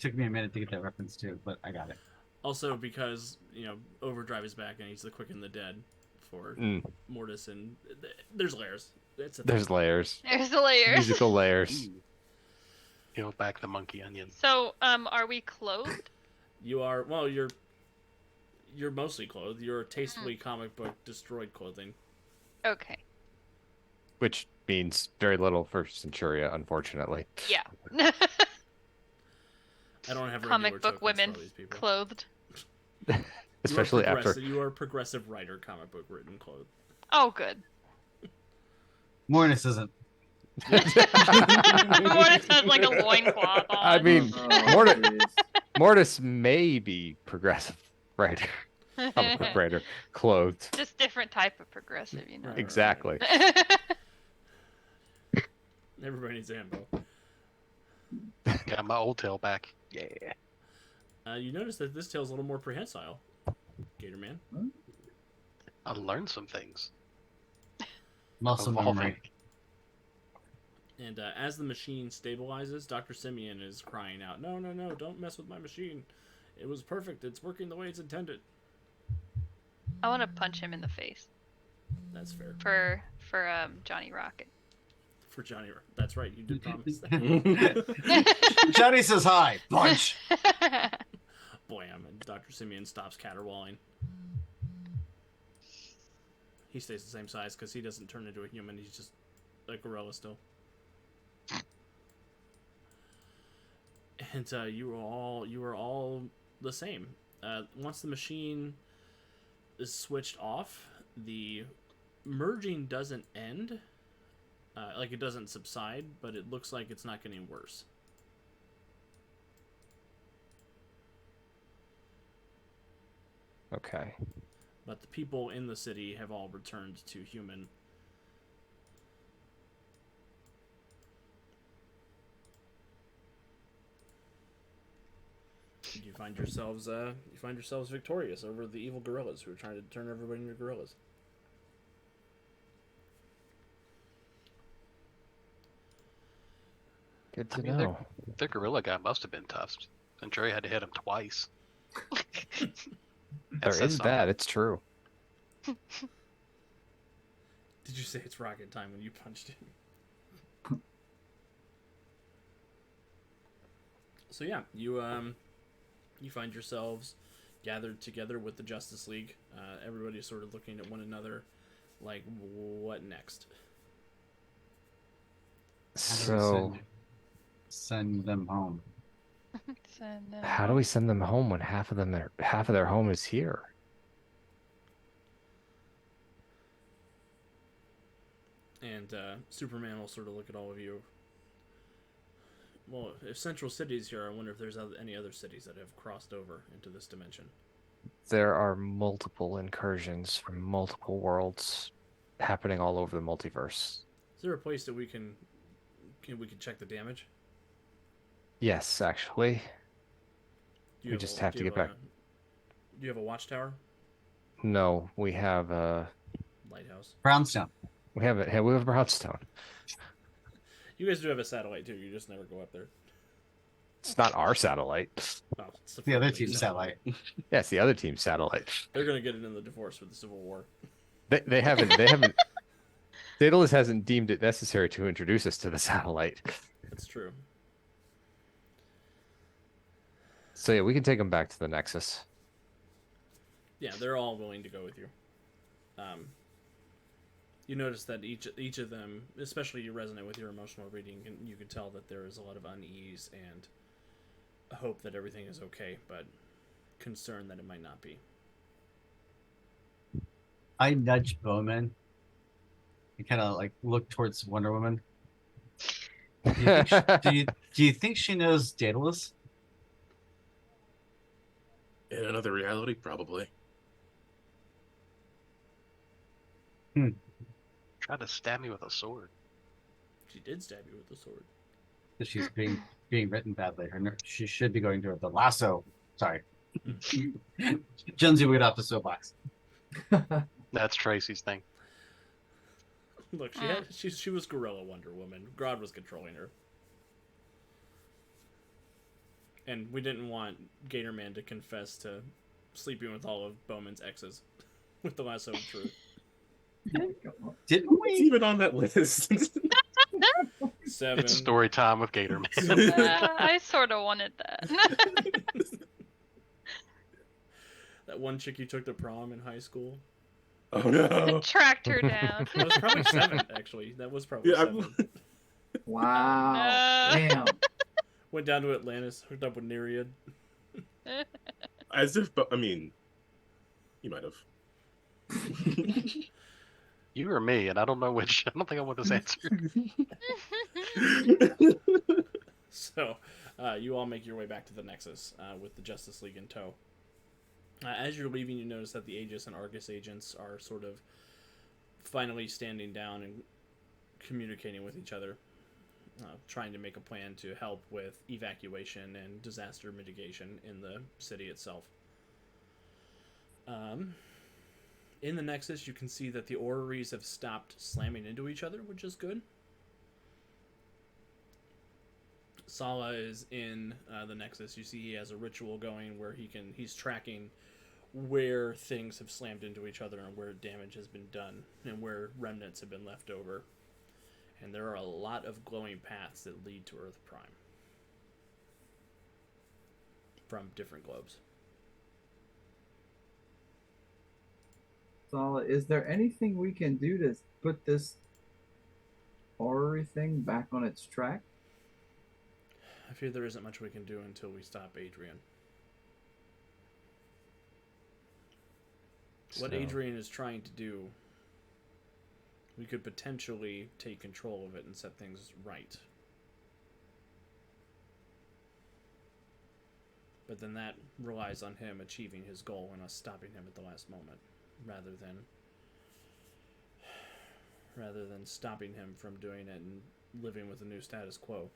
Took me a minute to get that reference too, but I got it. Also, because Overdrive is back and he's the quick and the dead for Mortis, and there's layers. There's layers. There's the layers. Musical layers. Ooh. Peel back the monkey onion. So, are we clothed? You are you're mostly clothed. You're tastefully comic book destroyed clothing. Okay. Which means very little for Centuria, unfortunately. Yeah. I don't have Comic regular book tokens women for all these people. clothed. Especially after. You are a progressive writer, comic book written clothed. Oh, good. Mornis isn't. Mortis has like a loincloth on. I mean, Oh, Mortis, jeez. Mortis may be progressive writer, comic book writer, clothed. Just different type of progressive, you know. Right. Exactly. Everybody needs a handle. Got my old tail back. Yeah. You notice that this tail's a little more prehensile, Gator Man. I learned some things. Muscle Evolving. memory. And as the machine stabilizes, Dr. Simeon is crying out, "No, no, no, don't mess with my machine. It was perfect. It's working the way it's intended." I want to punch him in the face That's fair. for Johnny Rocket. For Johnny, that's right. You did promise that. Johnny says hi. Punch. Blam, and Dr. Simeon stops caterwauling. He stays the same size because he doesn't turn into a human. He's just a gorilla still. And you are all the same. Once the machine is switched off, the merging doesn't end. Like it doesn't subside, but it looks like it's not getting worse. Okay. But the people in the city have all returned to human. You find yourselves victorious over the evil gorillas who are trying to turn everybody into gorillas. Good to mean, know. The gorilla guy must have been tough. Centuria had to hit him twice. There is that. It's true. Did you say it's rocket time when you punched him? So yeah, you find yourselves gathered together with the Justice League. Everybody's sort of looking at one another, like, what next? So, Send them home. how do we send them home when half of their home is here? And Superman will sort of look at all of you. Well, if Central City is here, I wonder if there's any other cities that have crossed over into this dimension. There are multiple incursions from multiple worlds happening all over the multiverse. Is there a place that we can check the damage? Yes, actually. Do We just have to get back. Do you have a watchtower? No, we have Lighthouse. Brownstone. we have Brownstone. You guys do have a satellite too. You just never go up there. It's not our satellite. Oh, it's The other Florida team's satellite. Yeah, it's the other team's satellite. They're gonna get it in the divorce with the Civil War. They haven't. Daedalus hasn't deemed it necessary to introduce us to the satellite. That's true. So yeah, we can take them back to the Nexus. Yeah, they're all willing to go with you. You notice that each of them, especially you resonate with your emotional reading, and you can tell that there is a lot of unease and hope that everything is okay, but concern that it might not be. I nudge Bowman and kind of like look towards Wonder Woman. Do you think she knows Daedalus? In another reality, probably. Tried to stab me with a sword. She did stab you with the sword. Because she's being written badly. She should be going to the lasso. Sorry. Jonesy would get off the soapbox. That's Tracy's thing. Look, she was Gorilla Wonder Woman. Grodd was controlling her. And we didn't want Gatorman to confess to sleeping with all of Bowman's exes with the lasso of truth. Didn't It's we? even on that list. 7. It's story time with Gatorman. I sort of wanted that. That one chick you took to prom in high school. Oh no. Tracked her down. That was probably 7, actually. That was probably Yeah, 7. Wow. No. Damn. Went down to Atlantis, hooked up with Nereid. As if, I mean, you might have. You or me, and I don't know which. I don't think I want this answer. So, you all make your way back to the Nexus with the Justice League in tow. As you're leaving, you notice that the Aegis and Argus agents are sort of finally standing down and communicating with each other, trying to make a plan to help with evacuation and disaster mitigation in the city itself. In the Nexus, you can see that the orreries have stopped slamming into each other, which is good. Sala is in the Nexus. You see he has a ritual going where he's tracking where things have slammed into each other and where damage has been done and where remnants have been left over. And there are a lot of glowing paths that lead to Earth Prime from different globes. Sala, is there anything we can do to put this orrery thing back on its track? I fear there isn't much we can do until we stop Adrian. What So- Adrian is trying to do, we could potentially take control of it and set things right. But then that relies on him achieving his goal and us stopping him at the last moment, rather than stopping him from doing it and living with the new status quo.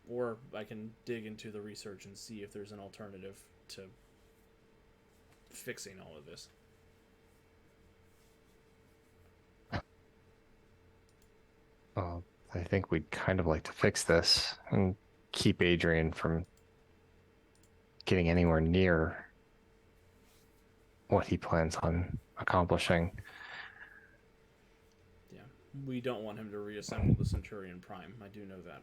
Or I can dig into the research and see if there's an alternative to fixing all of this. I think we'd kind of like to fix this and keep Adrian from getting anywhere near what he plans on accomplishing. Yeah, we don't want him to reassemble the Centurion Prime. I do know that.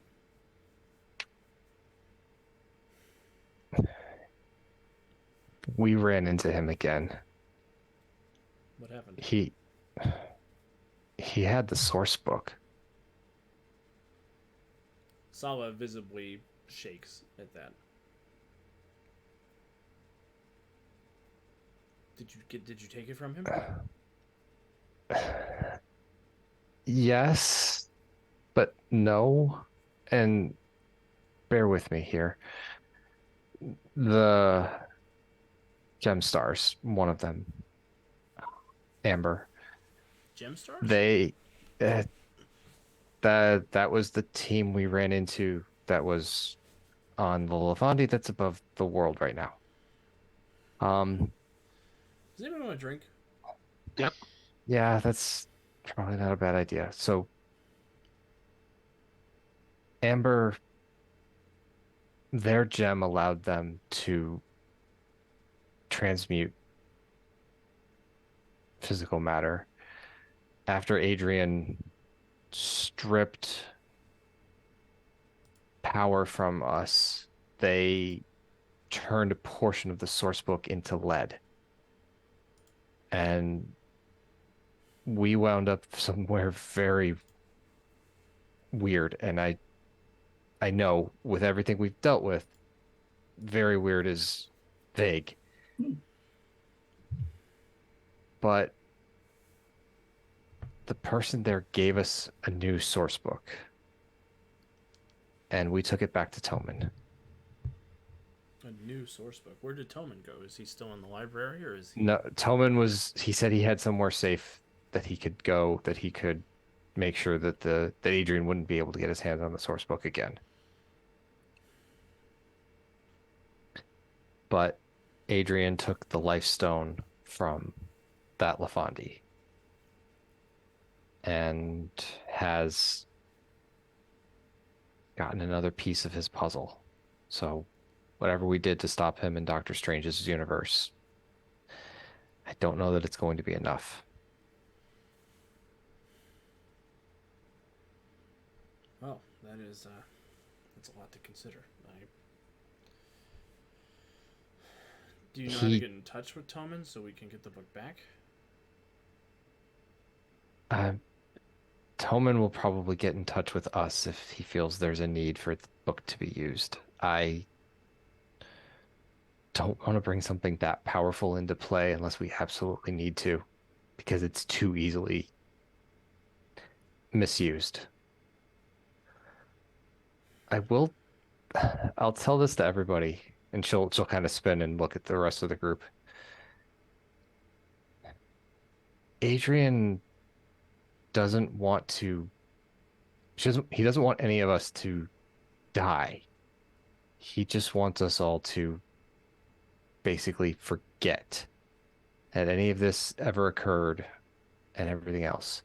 We ran into him again. What happened? He had the source book. Sala visibly shakes at that. Did you take it from him? Yes, but no. And bear with me here. The gem stars, one of them, Amber, Gemstars? they that was the team we ran into that was on the Levandi that's above the world right now. Does anyone want a drink? Yep. Yeah, that's probably not a bad idea. So Amber, their gem allowed them to transmute physical matter. After Adrian stripped power from us, they turned a portion of the source book into lead. And we wound up somewhere very weird. And I know with everything we've dealt with, very weird is vague. But the person there gave us a new source book. And we took it back to Toman. A new source book. Where did Toman go? Is he still in the library, or is he? No, he said he had somewhere safe that he could go, that he could make sure that that Adrian wouldn't be able to get his hands on the source book again. But Adrian took the life stone from that Lefandi and has gotten another piece of his puzzle. So whatever we did to stop him in Doctor Strange's universe, I don't know that it's going to be enough. Well, that's a lot to consider. Do you know how to get in touch with Toman so we can get the book back? Toman will probably get in touch with us if he feels there's a need for the book to be used. I don't want to bring something that powerful into play unless we absolutely need to, because it's too easily misused. I'll tell this to everybody, and she'll kind of spin and look at the rest of the group. Adrian doesn't want to, he doesn't want any of us to die. He just wants us all to basically forget that any of this ever occurred and everything else.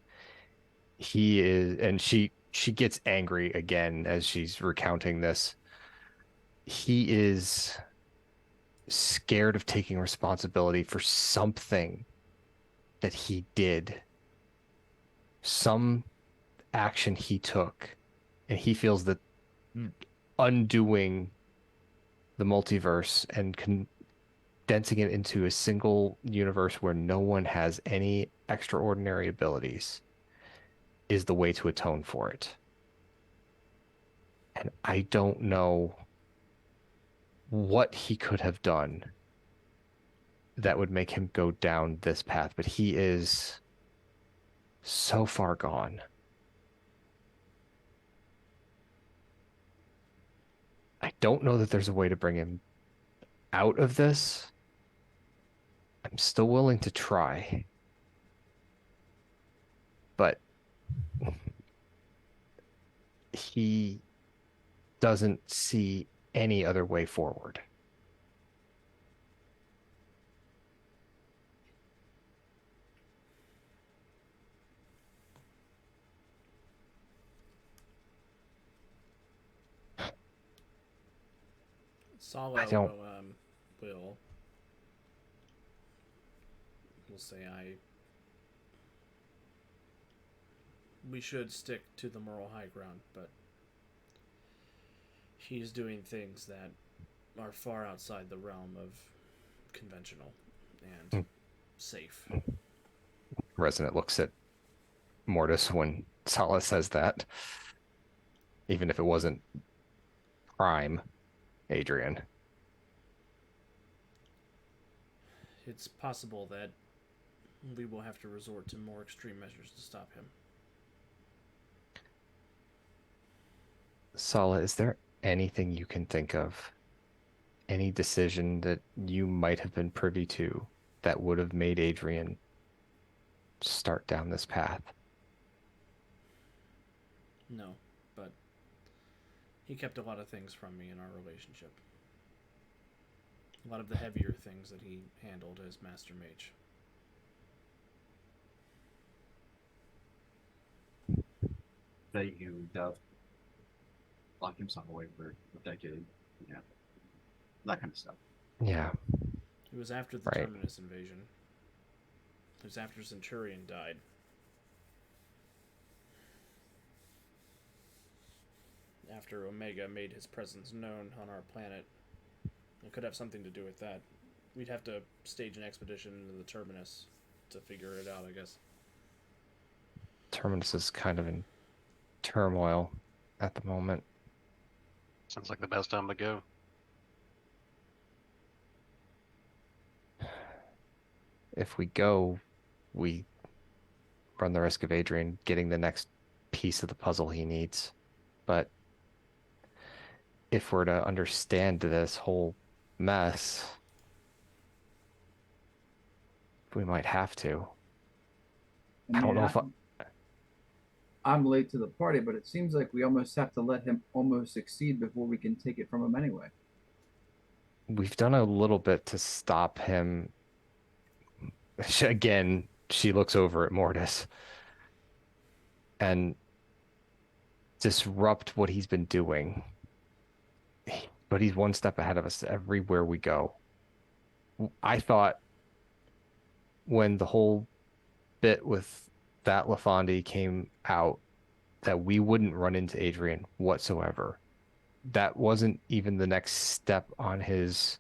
He is, and she gets angry again as she's recounting this. He is scared of taking responsibility for something that he did, some action he took, and he feels that undoing the multiverse and condensing it into a single universe where no one has any extraordinary abilities is the way to atone for it. And I don't know what he could have done that would make him go down this path, but he is so far gone. I don't know that there's a way to bring him out of this. I'm still willing to try. But he doesn't see any other way forward. Salo I don't- will say we should stick to the moral high ground, but he's doing things that are far outside the realm of conventional and safe. Resonant looks at Mortis when Sala says that. Even if it wasn't prime Adrian. It's possible that we will have to resort to more extreme measures to stop him. Sala, is there anything you can think of? Any decision that you might have been privy to that would have made Adrian start down this path? No, but he kept a lot of things from me in our relationship. A lot of the heavier things that he handled as Master Mage. That you lock himself away for a decade. Yeah. That kind of stuff. Yeah. It was after the Right. Terminus invasion. It was after Centurion died. After Omega made his presence known on our planet. It could have something to do with that. We'd have to stage an expedition into the Terminus to figure it out, I guess. Terminus is kind of in turmoil at the moment. Sounds like the best time to go. If we go, we run the risk of Adrian getting the next piece of the puzzle he needs. But if we're to understand this whole mess, we might have to. I don't know if I'm late to the party, but it seems like we almost have to let him almost succeed before we can take it from him anyway. We've done a little bit to stop him. Again, she looks over at Mortis and disrupt what he's been doing. but he's one step ahead of us everywhere we go. I thought when the whole bit with that LaFonde came out that we wouldn't run into Adrian whatsoever. That wasn't even the next step on his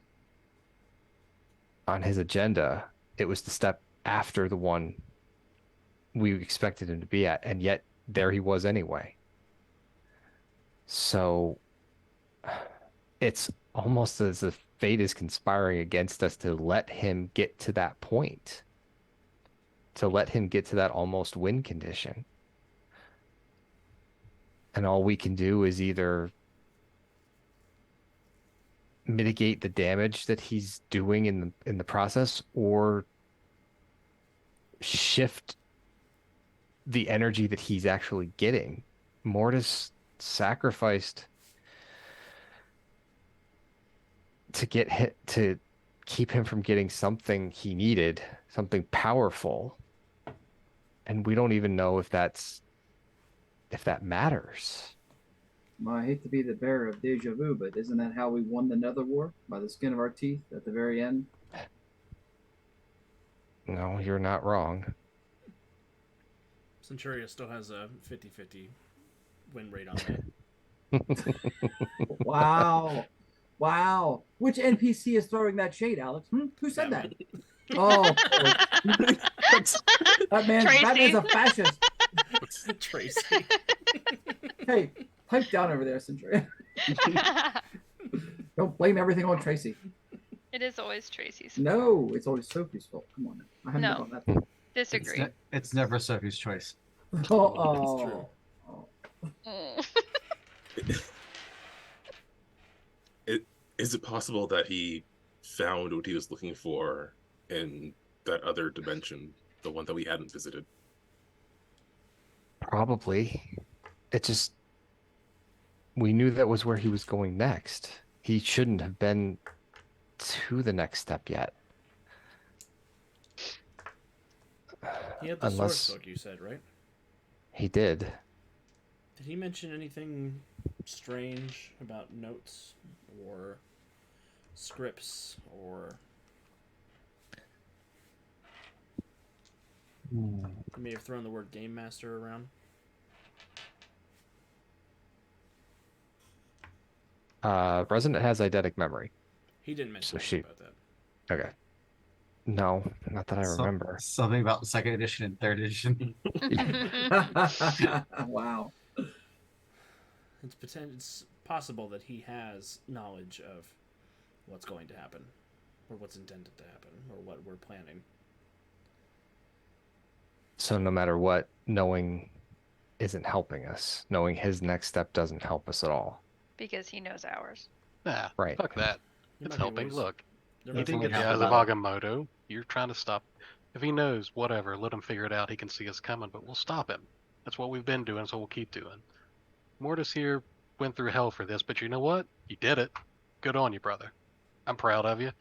agenda. It was the step after the one we expected him to be at, and yet there he was anyway. So it's almost as if fate is conspiring against us to let him get to that point, to let him get to that almost win condition. And all we can do is either mitigate the damage that he's doing in the process, or shift the energy that he's actually getting. Mortis sacrificed to get hit, to keep him from getting something he needed, something powerful, and we don't even know if that matters. Well, I hate to be the bearer of deja vu, but isn't that how we won the Nether War? By the skin of our teeth at the very end? No, you're not wrong. Centuria still has a 50-50 win rate on that. Wow. Wow. Which NPC is throwing that shade, Alex? Who said that? Batman. Oh, that man's a fascist. Tracy. Hey, pipe down over there, Centuria. Don't blame everything on Tracy. It is always Tracy's. No, it's always Sophie's fault. Come on. I haven't No. done that. Disagree. It's never Sophie's choice. Oh, true. Is it possible that he found what he was looking for in that other dimension, the one that we hadn't visited? Probably. It just, we knew that was where he was going next. He shouldn't have been to the next step yet. He had the Unless source book, you said, right? he did. Did he mention anything strange about notes or scripts or... He may have thrown the word Game Master around. Resident has eidetic memory. He didn't mention So anything about that. Okay. No, not that I remember. Something about the second edition and third edition. wow. It's possible that he has knowledge of what's going to happen, or what's intended to happen, or what we're planning. So no matter what, knowing isn't helping us. Knowing his next step doesn't help us at all. Because he knows ours. Nah, Right. fuck that. There It's might be helping. ways- Look, there he might be didn't get ways- the eyes of about Agamotto. You're trying to stop. If he knows, whatever, let him figure it out. He can see us coming, but we'll stop him. That's what we've been doing, so we'll keep doing. Mortis here went through hell for this, but you know what? You did it. Good on you, brother. I'm proud of you.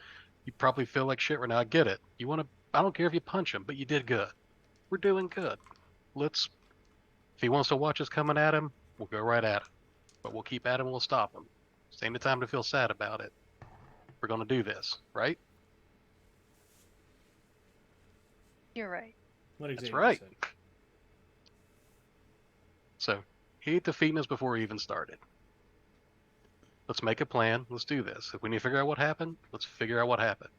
You probably feel like shit right now. I get it. You want to... I don't care if you punch him, but you did good. We're doing good. Let's... If he wants to watch us coming at him, we'll go right at him. But we'll keep at him and we'll stop him. This ain't the time to feel sad about it. We're going to do this, right? You're right. What That's Xavier right. said. So, he ain't defeating us before he even started. Let's make a plan. Let's do this. If we need to figure out what happened, let's figure out what happened.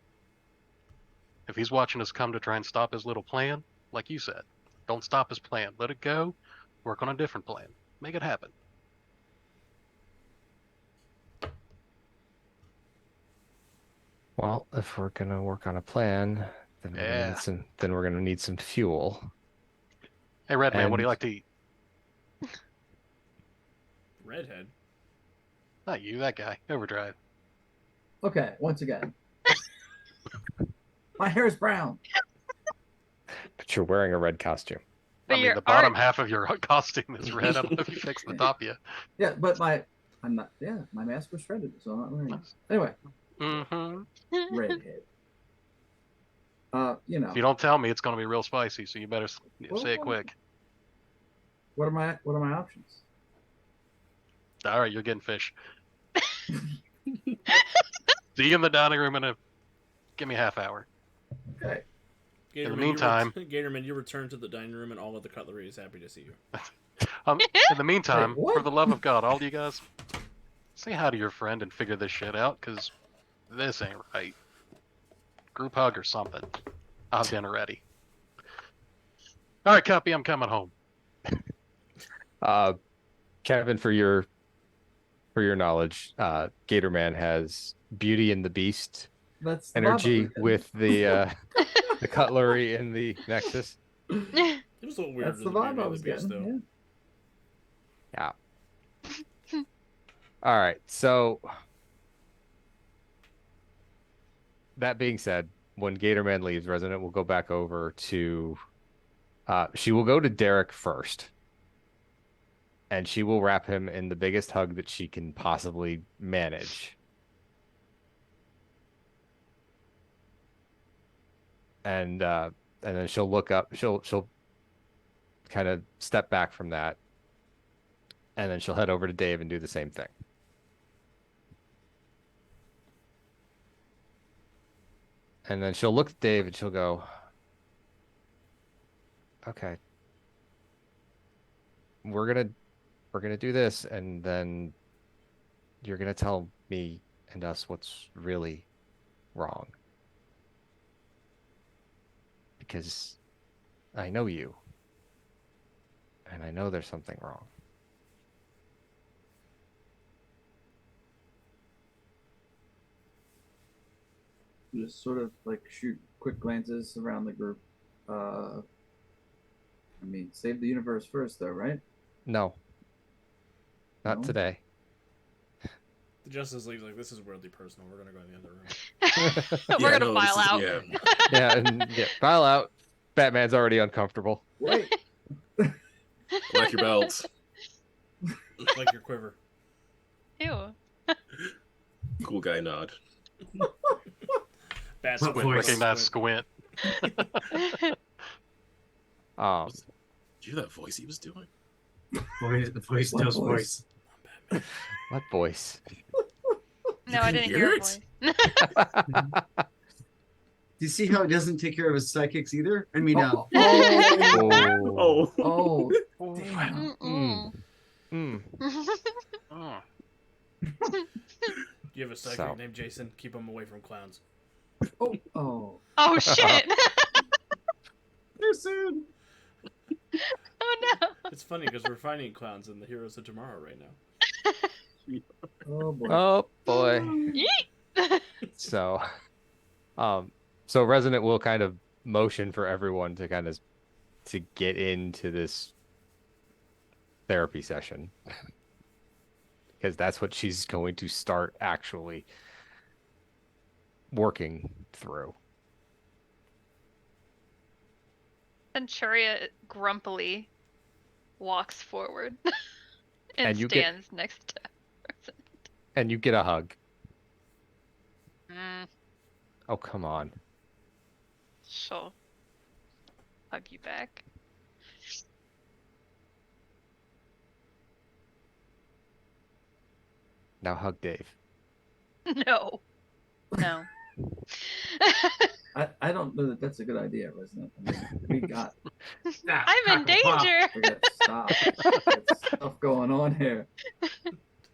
If he's watching us come to try and stop his little plan, like you said, don't stop his plan. Let it go. Work on a different plan. Make it happen. Well, if we're gonna work on a plan, then we're gonna need some fuel. Hey, Redman, what do you And- like to eat? Redhead. Not you, that guy. Overdrive. Okay, once again. My hair is brown. But you're wearing a red costume. But I mean, your the bottom art- half of your costume is red. I don't know if you fixed the top yet. Yeah, but my mask was shredded, so I'm not wearing it. Anyway, Mm-hmm. redhead. You know, If you don't tell me, it's going to be real spicy, so you better say it Well, quick. what are my options? All right, you're getting fish. See you in the dining room give me a half hour. Okay. Gatorman, In the meantime- Gatorman, you return to the dining room, and all of the cutlery is happy to see you. In the meantime, Wait, what? for the love of God, all you guys, say hi to your friend and figure this shit out, because this ain't right. Group hug or something. I'll have dinner ready. All right, copy. I'm coming home. Kevin, for your knowledge, Gatorman has Beauty and the Beast That's the energy Bible again. with the cutlery in the Nexus. It was a little weird. That's the in the vibe Beauty I and was the Beast, getting. though. Yeah. All right, so that being said, when Gatorman leaves, Resident will go back over to. She will go to Derek first, and she will wrap him in the biggest hug that she can possibly manage. And then she'll look up. She'll kind of step back from that, and then she'll head over to Dave and do the same thing. And then she'll look at Dave and she'll go, "Okay, we're gonna do this, and then you're gonna tell me and us what's really wrong. Because I know you, and I know there's something wrong." Just sort of like shoot quick glances around the group. I mean, save the universe first, though, right? No, not No? today. The Justice League's like, this is weirdly personal. We're gonna go in the other room. We're Yeah, gonna no, this file is- out. Yeah. Yeah, and yeah, file out. Batman's already uncomfortable. Wait. Black your belts. Like your quiver. Ew. Cool guy nod. Bad What squint, voice? Recognize squint. Squint. Um, Did you hear that voice he was doing? The voice What knows voice? voice. what voice? No, I didn't hear a voice. Do you see how it doesn't take care of his psychics either? I mean, Oh, Oh. oh, Oh. damn. Mm-mm. Mm. Oh. You have a psychic So. named Jason. Keep him away from clowns. Oh, oh. Oh shit! too soon. Oh no! It's funny because we're finding clowns in the Heroes of Tomorrow right now. Oh, boy. Oh boy. Yeet! So, so Resident will kind of motion for everyone to kind of to get into this therapy session because that's what she's going to start actually working through. Centuria grumpily walks forward and And you get- stands next to Resident. And you get a hug. Mm, Oh, come on. she'll hug you back. Now hug Dave. No. No. I don't know that that's a good idea, Resident. I mean, we got I'm in danger. we got to stop. There's stuff going on here.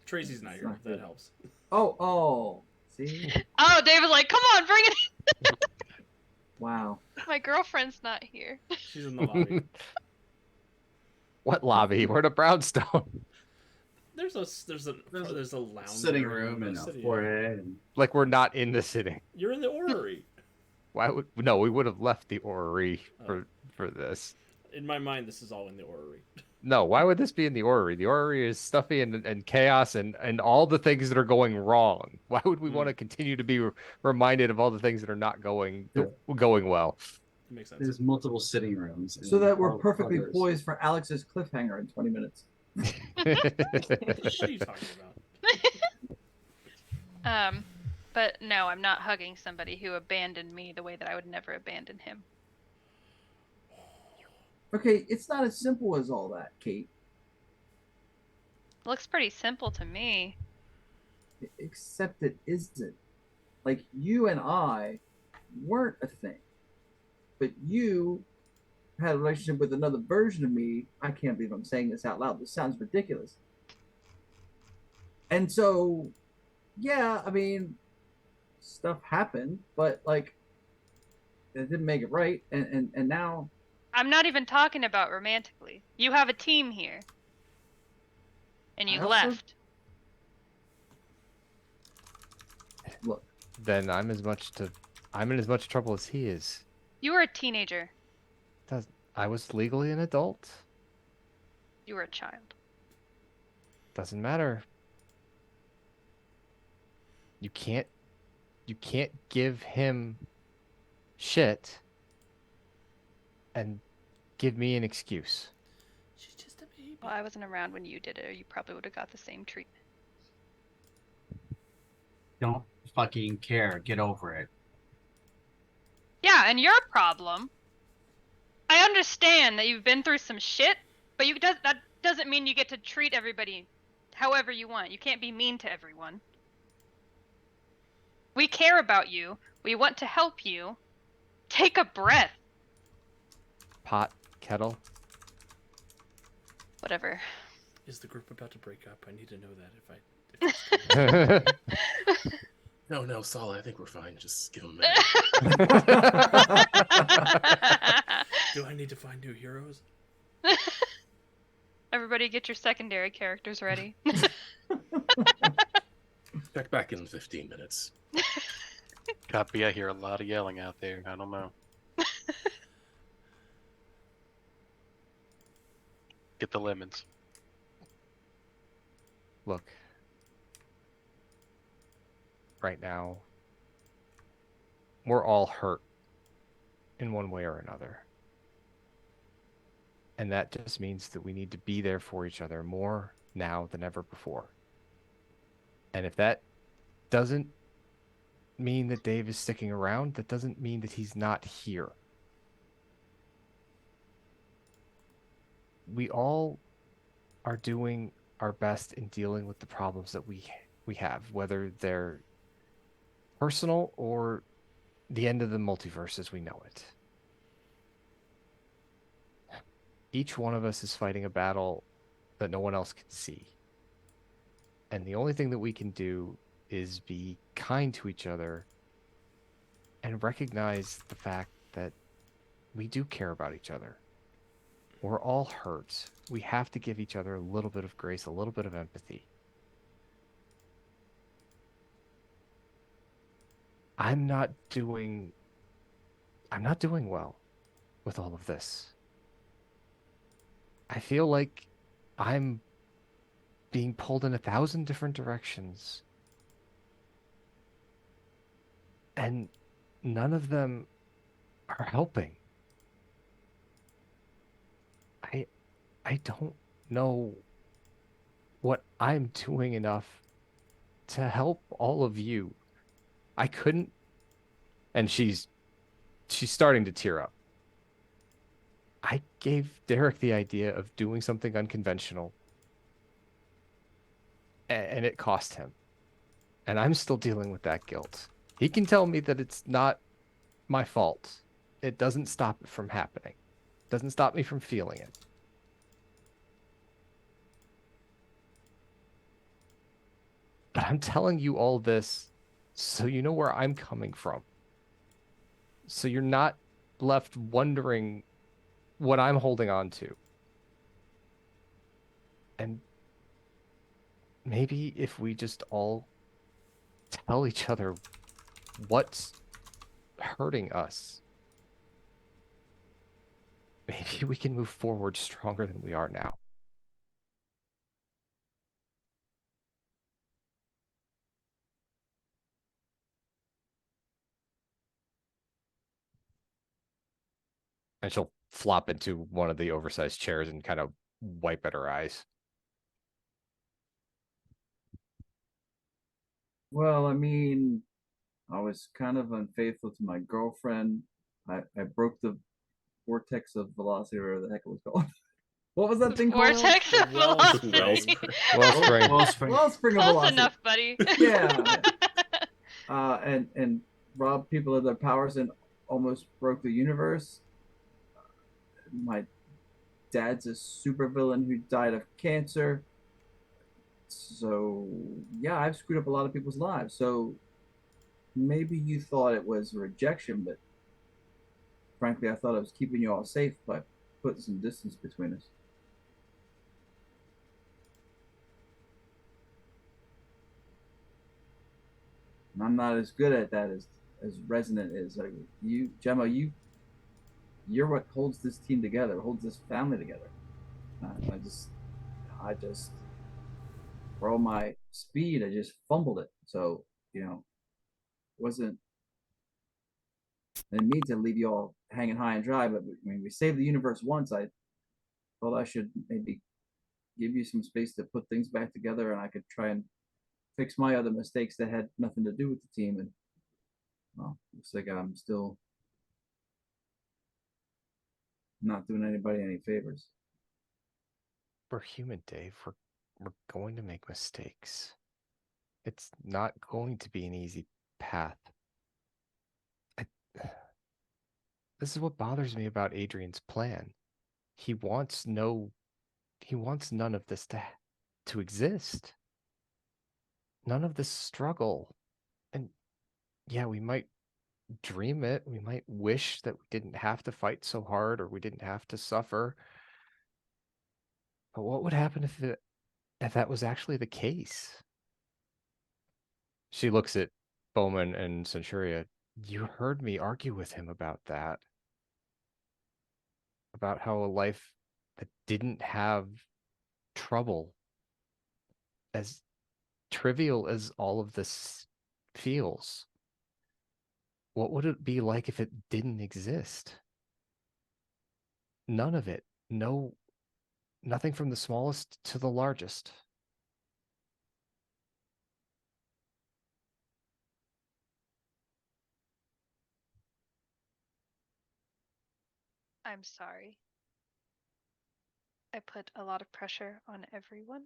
Tracy's not It's here. not If that good. helps. Oh, see? Oh, David's like, come on, bring it Wow. in. My girlfriend's not here. She's in the lobby. What lobby? We're at Brownstone. There's a lounge Sitting area room in and the a city. forehead. And... Like we're not in the city. You're in the orrery. Why would no? We would have left the orrery for this. In my mind, this is all in the orrery. No, why would this be in the orrery? The orrery is stuffy and chaos and all the things that are going wrong. Why would we want to continue to be reminded of all the things that are not going well? It makes sense. There's multiple sitting rooms. So and that we're all perfectly others. poised for Alex's cliffhanger in 20 minutes. What are you talking about? But no, I'm not hugging somebody who abandoned me the way that I would never abandon him. Okay, it's not as simple as all that, Kate. Looks pretty simple to me. Except it isn't. like you and I weren't a thing, but you had a relationship with another version of me. I can't believe I'm saying this out loud. This sounds ridiculous. And so, yeah, I mean, stuff happened, but like it didn't make it right. And now I'm not even talking about romantically. You have a team here. And you I also- left. look, Then I'm in as much trouble as he is. You were a teenager. I was legally an adult. You were a child. Doesn't matter. You can't give him shit and give me an excuse. She's just a baby. Well, I wasn't around when you did it, or you probably would have got the same treatment. Don't fucking care. Get over it. Yeah, and your problem. I understand that you've been through some shit, but that doesn't mean you get to treat everybody however you want. You can't be mean to everyone. We care about you. We want to help you. Take a breath. Pot, kettle. Whatever. Is the group about to break up? I need to know that if No, Saul, I think we're fine. Just give him a minute. do I need to find new heroes? Everybody get your secondary characters ready. Check back in 15 minutes. Copy, I hear a lot of yelling out there. I don't know. Get the lemons. Look. Right now, we're all hurt in one way or another. And that just means that we need to be there for each other more now than ever before. And if that doesn't mean that Dave is sticking around, that doesn't mean that he's not here. We all are doing our best in dealing with the problems that we have, whether they're personal or the end of the multiverse as we know it. Each one of us is fighting a battle that no one else can see. And the only thing that we can do is be kind to each other and recognize the fact that we do care about each other. We're all hurt. We have to give each other a little bit of grace, a little bit of empathy. I'm not doing well with all of this. I feel like I'm being pulled in 1,000 different directions. And none of them are helping. I don't know what I'm doing enough to help all of you. I couldn't, and she's starting to tear up. I gave Derek the idea of doing something unconventional, and it cost him. And I'm still dealing with that guilt. He can tell me that it's not my fault. It doesn't stop it from happening. It doesn't stop me from feeling it. But I'm telling you all this so you know where I'm coming from. So you're not left wondering what I'm holding on to. And maybe if we just all tell each other what's hurting us, maybe we can move forward stronger than we are now. And she'll flop into one of the oversized chairs and kind of wipe at her eyes. well, I mean, I was kind of unfaithful to my girlfriend. I broke the vortex of velocity, or whatever the heck it was called. What was that thing called? Vortex of Wellspring. velocity. Wellspring. Wellspring. Wellspring of Close velocity. enough, buddy. Yeah. and robbed people of their powers and almost broke the universe. My dad's a supervillain who died of cancer. So yeah, I've screwed up a lot of people's lives. So maybe you thought it was rejection, but frankly, I thought I was keeping you all safe by putting some distance between us. And I'm not as good at that as Resonant is. Like you, Gemma, you're what holds this team together, holds this family together. I just, for all my speed, I just fumbled it. So wasn't didn't mean to leave you all hanging high and dry. But I mean, we saved the universe once. I thought I should maybe give you some space to put things back together, and I could try and fix my other mistakes that had nothing to do with the team. And well, looks like I'm still not doing anybody any favors. We're human, Dave. We're going to make mistakes. It's not going to be an easy path. This is what bothers me about Adrian's plan. He wants none of this to exist. None of this struggle. And yeah, we might dream it. We might wish that we didn't have to fight so hard or we didn't have to suffer. But what would happen if that was actually the case? She looks at Bowman and Centuria. You heard me argue with him about that. About how a life that didn't have trouble, as trivial as all of this feels, what would it be like if it didn't exist? None of it. No, nothing from the smallest to the largest. I'm sorry. I put a lot of pressure on everyone.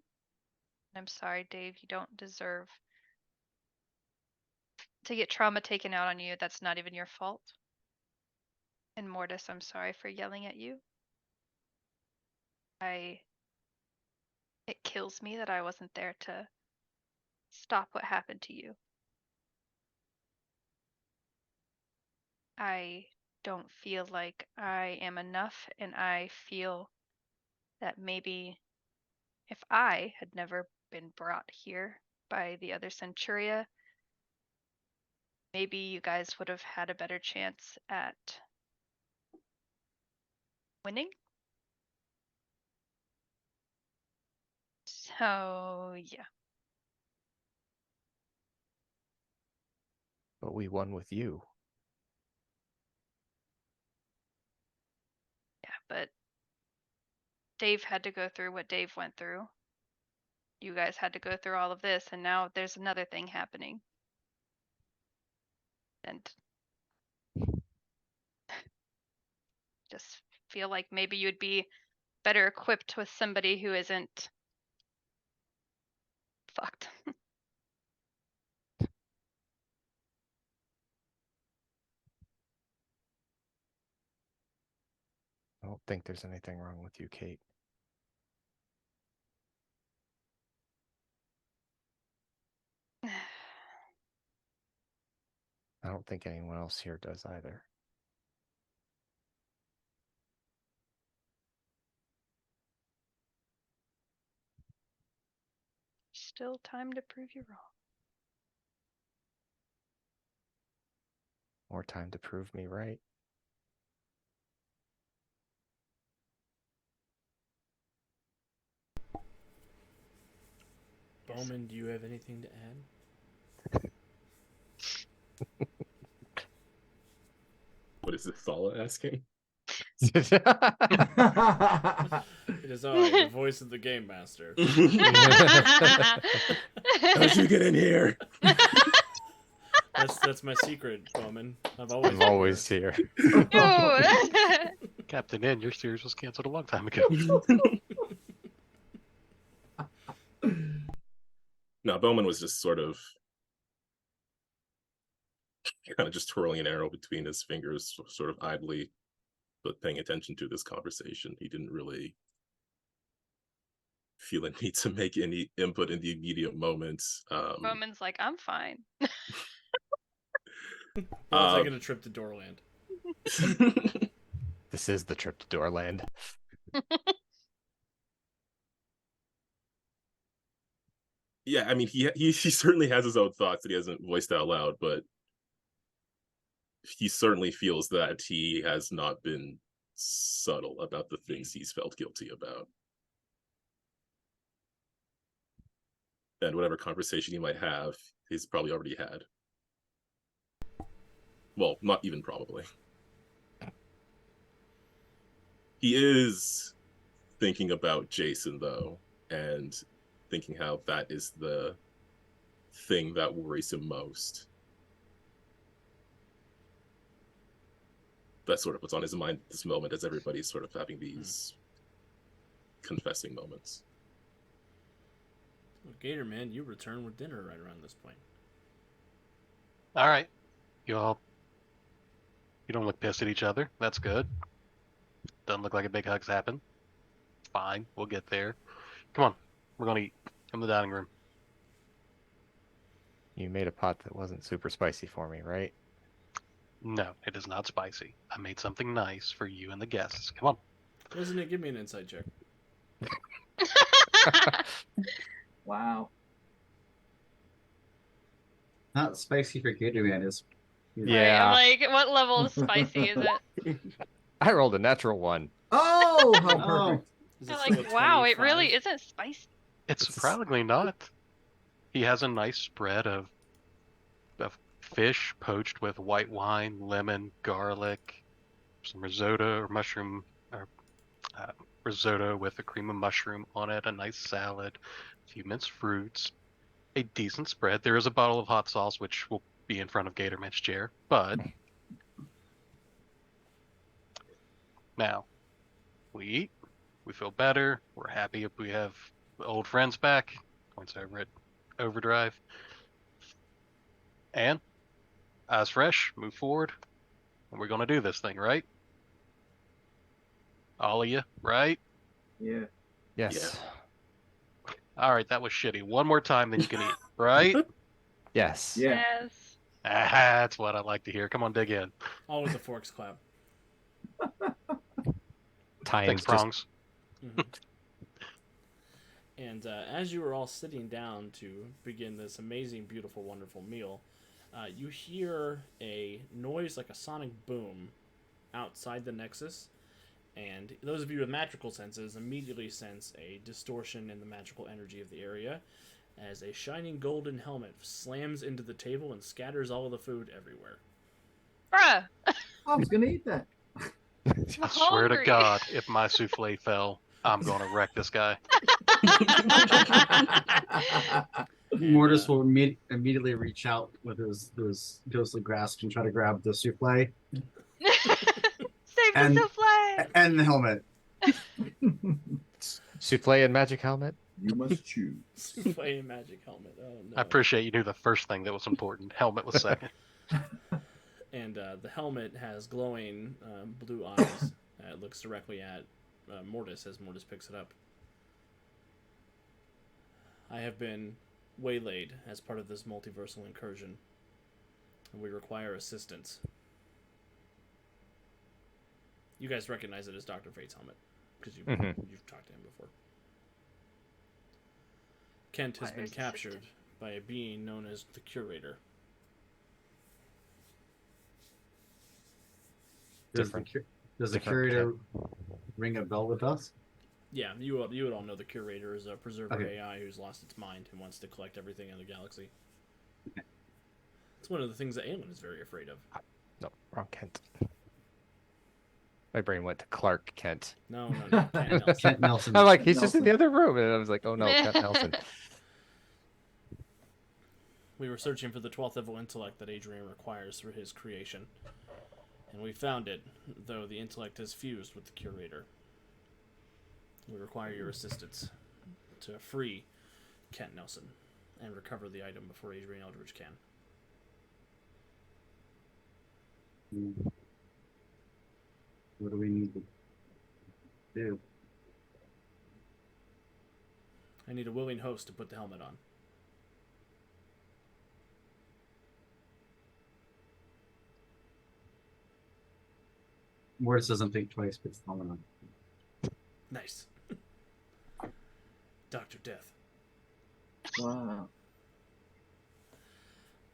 I'm sorry, Dave, you don't deserve to get trauma taken out on you. That's not even your fault. And Mortis, I'm sorry for yelling at you. It kills me that I wasn't there to stop what happened to you. I don't feel like I am enough, and I feel that maybe if I had never been brought here by the other Centuria, maybe you guys would have had a better chance at winning. So, yeah. But we won with you. Yeah, but Dave had to go through what Dave went through. You guys had to go through all of this, and now there's another thing happening. And just feel like maybe you'd be better equipped with somebody who isn't fucked. I don't think there's anything wrong with you, Kate. I don't think anyone else here does either. Still time to prove you wrong. More time to prove me right. Bowman, do you have anything to add? What is this, Sala asking? It is I, the voice of the game master. How'd you get in here? That's my secret, Bowman. I'm I'm always here. Captain N, your series was canceled a long time ago. No, Bowman was just sort of kind of just twirling an arrow between his fingers, sort of idly, but paying attention to this conversation. He didn't really feel a need to make any input in the immediate moment. Bowman's like, I'm fine. We're all taking a trip to Doorland. This is the trip to Doorland. Yeah, I mean, he certainly has his own thoughts that he hasn't voiced out loud, but he certainly feels that he has not been subtle about the things he's felt guilty about. And whatever conversation he might have, he's probably already had. Well, not even probably. He is thinking about Jason, though, and thinking how that is the thing that worries him most. That's sort of what's on his mind at this moment, as everybody's sort of having these confessing moments. Well, Gator Man, you return with dinner right around this point. All right, you don't look pissed at each other. That's good. Doesn't look like a big hug's happened. Fine, we'll get there. Come on, we're gonna eat. Come to the dining room. You made a pot that wasn't super spicy for me, right? No, it is not spicy. I made something nice for you and the guests. Come on. Doesn't it? Give me an insight check. Wow. Not spicy for Gator Man is. Yeah. Right, I'm like, what level of spicy is it? I rolled a natural 1. Oh, how Oh. perfect. Is They're it still like, a wow, it 25? really isn't spicy. It's It's a surprisingly not. He has a nice spread of fish poached with white wine, lemon, garlic, some risotto or mushroom, or risotto with a cream of mushroom on it, a nice salad, a few minced fruits, a decent spread. There is a bottle of hot sauce, which will be in front of Gatorman's chair, but now we eat, we feel better, we're happy if we have old friends back. Points over at Overdrive. And eyes fresh, move forward, and we're gonna do this thing, right? All of you, right? Yeah. Yes. All right, that was shitty. One more time, then you can eat, right? Yes. Yeah. Yes. That's what I like to hear. Come on, dig in. Always a forks clap. Tying's Thanks, just prongs. Mhm. And as you are all sitting down to begin this amazing, beautiful, wonderful meal, you hear a noise like a sonic boom outside the Nexus. And those of you with magical senses immediately sense a distortion in the magical energy of the area as a shining golden helmet slams into the table and scatters all of the food everywhere. Bruh. I was gonna eat that. I'm I swear to hungry. God, if my souffle fell, I'm gonna wreck this guy. Mortis will immediately reach out with his ghostly grasp and try to grab the souffle Save And- the souffle. and the helmet. souffle and magic helmet. You must choose. Souffle and magic helmet. Oh no. I appreciate you knew the first thing that was important. Helmet was second. And the helmet has glowing blue eyes. It looks directly at Mortis as Mortis picks it up. I have been waylaid as part of this multiversal incursion, and we require assistance. You guys recognize it as Dr. Fate's helmet, because you've talked to him before. Kent has been Requires captured assistance. by a being known as the Curator. Does Different- the different curator ring a bell with us? Yeah, you would all know the Curator is a preserver Okay. AI who's lost its mind and wants to collect everything in the galaxy. It's one of the things that Aelin is very afraid of. No, wrong Kent. My brain went to Clark Kent. No, Kent Nelson. Kent Nelson. I'm like, he's just in Nelson. the other room, and I was like, oh no, Kent Nelson. We were searching for the 12th level intellect that Adrian requires for his creation. And we found it, though the intellect has fused with the Curator. We require your assistance to free Kent Nelson and recover the item before Adrian Eldridge can. What do we need to do? I need a willing host to put the helmet on. Mortis doesn't think twice, puts the helmet on. Nice. Dr. Death. Wow.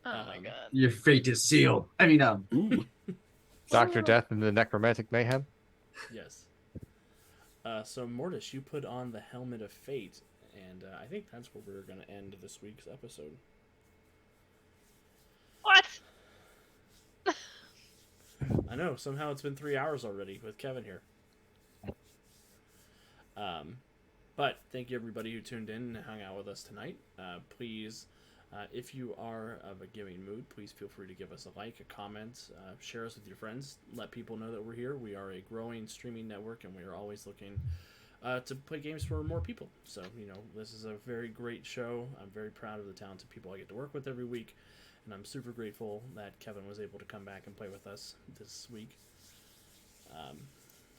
Oh my god. Your fate is sealed. I mean, Ooh. Dr. Death and the Necromantic Mayhem. Yes. So Mortis, you put on the helmet of fate, and I think that's where we're going to end this week's episode. What? I know, somehow it's been 3 hours already with Kevin here. But thank you everybody who tuned in and hung out with us tonight. Please, if you are of a giving mood, please feel free to give us a like, a comment, share us with your friends, let people know that we're here. We are a growing streaming network, and we are always looking to play games for more people. So, this is a very great show. I'm very proud of the talented people I get to work with every week, and I'm super grateful that Kevin was able to come back and play with us this week.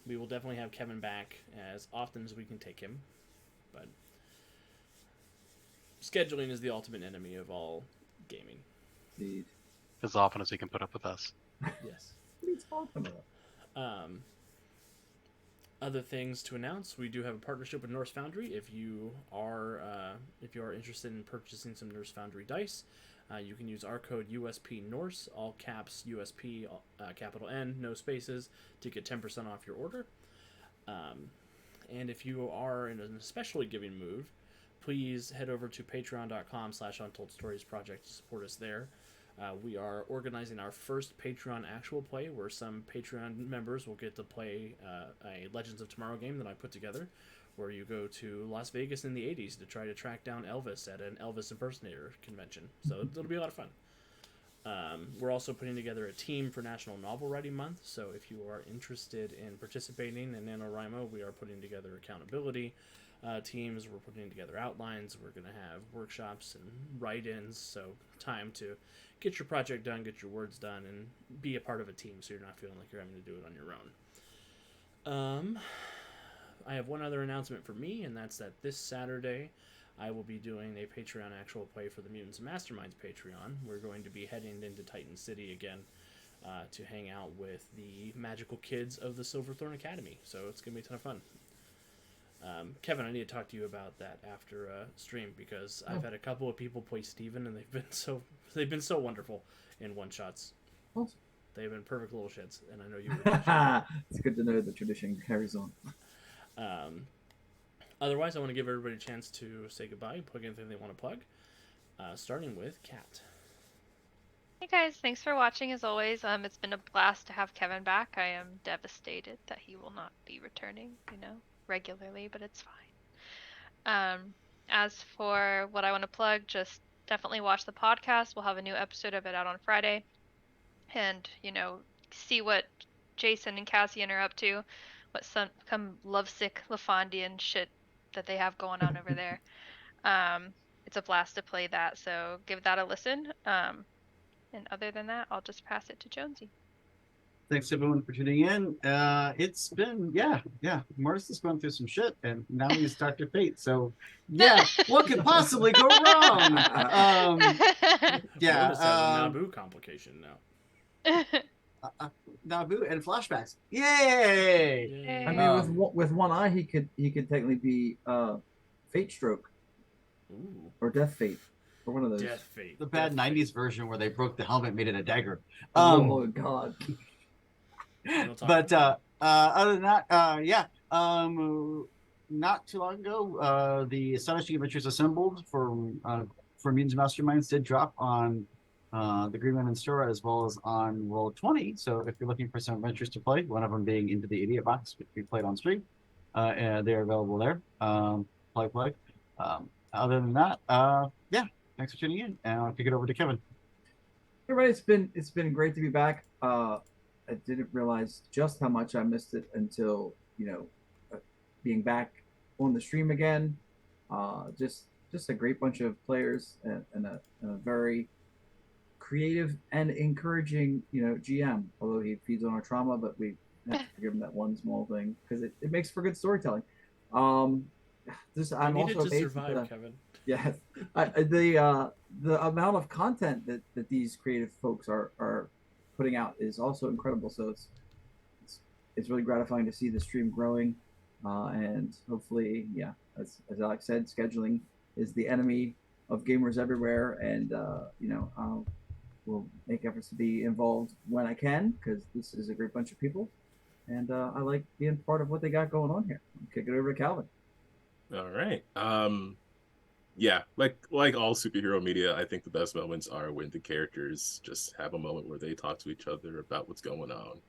We will definitely have Kevin back as often as we can take him, but scheduling is the ultimate enemy of all gaming. Indeed. As often as he can put up with us. Yes. What are you talking about? Other things to announce: we do have a partnership with Norse Foundry. If you are interested in purchasing some Norse Foundry dice, you can use our code USP Norse, all caps USP, capital N, no spaces, to get 10% off your order. And if you are in an especially giving mood, please head over to patreon.com/UntoldStoriesProject to support us there. We are organizing our first Patreon actual play, where some Patreon members will get to play a Legends of Tomorrow game that I put together, where you go to Las Vegas in the 80s to try to track down Elvis at an Elvis impersonator convention. So it'll be a lot of fun. We're also putting together a team for National Novel Writing Month, so if you are interested in participating in NaNoWriMo, we are putting together accountability teams, we're putting together outlines, we're going to have workshops and write-ins, so time to get your project done, get your words done, and be a part of a team so you're not feeling like you're having to do it on your own. I have one other announcement for me, and that's that this Saturday I will be doing a Patreon actual play for the Mutants and Masterminds Patreon. We're going to be heading into Titan City again to hang out with the magical kids of the Silverthorn Academy, so it's going to be a ton of fun. Kevin, I need to talk to you about that after stream, because I've had a couple of people play Steven, and they've been so wonderful in one-shots. Awesome. They've been perfect little shits, and I know you would. It's good to know the tradition carries on. Otherwise, I want to give everybody a chance to say goodbye and plug anything they want to plug, starting with Kat. Hey guys, thanks for watching as always. It's been a blast to have Kevin back. I am devastated that he will not be returning, regularly, but it's fine. As for what I want to plug, just definitely watch the podcast. We'll have a new episode of it out on Friday. And, see what Jason and Cassian are up to, what some lovesick LaFondian shit that they have going on over there. It's a blast to play that, so give that a listen. And other than that, I'll just pass it to Jonesy. Thanks everyone for tuning in. It's been Morris has gone through some shit, and now he's Dr. Fate. So what could possibly go wrong? Mortis has a Naboo complication now. Naboo and flashbacks. Yay! Yay. I mean, with one eye, he could technically be Fate Stroke. Ooh. Or Death Fate, or one of those. Death Fate. The bad Death 90s Fate. version where they broke the helmet, made it a dagger. Oh God. But other than that, not too long ago, the Astonishing Adventures Assembled for Mutants Masterminds did drop on the Green Lantern store, as well as on Roll20. So if you're looking for some adventures to play, one of them being Into the Idiot Box, which we played on stream, and they're available there. Play. Other than that, thanks for tuning in, and I'll kick it over to Kevin. Everybody, it's been great to be back. I didn't realize just how much I missed it until being back on the stream again. Just a great bunch of players and a very creative and encouraging, GM. Although he feeds on our trauma, but we have to forgive him that one small thing because it makes for good storytelling. I'm You needed also to amazed at survive, Kevin. yeah, the amount of content that these creative folks are putting out is also incredible. So it's really gratifying to see the stream growing, and hopefully, yeah, as Alex said, scheduling is the enemy of gamers everywhere, and will make efforts to be involved when I can because this is a great bunch of people, and I like being part of what they got going on here. I'll kick it over to Calvin. All right. Yeah, like all superhero media, I think the best moments are when the characters just have a moment where they talk to each other about what's going on.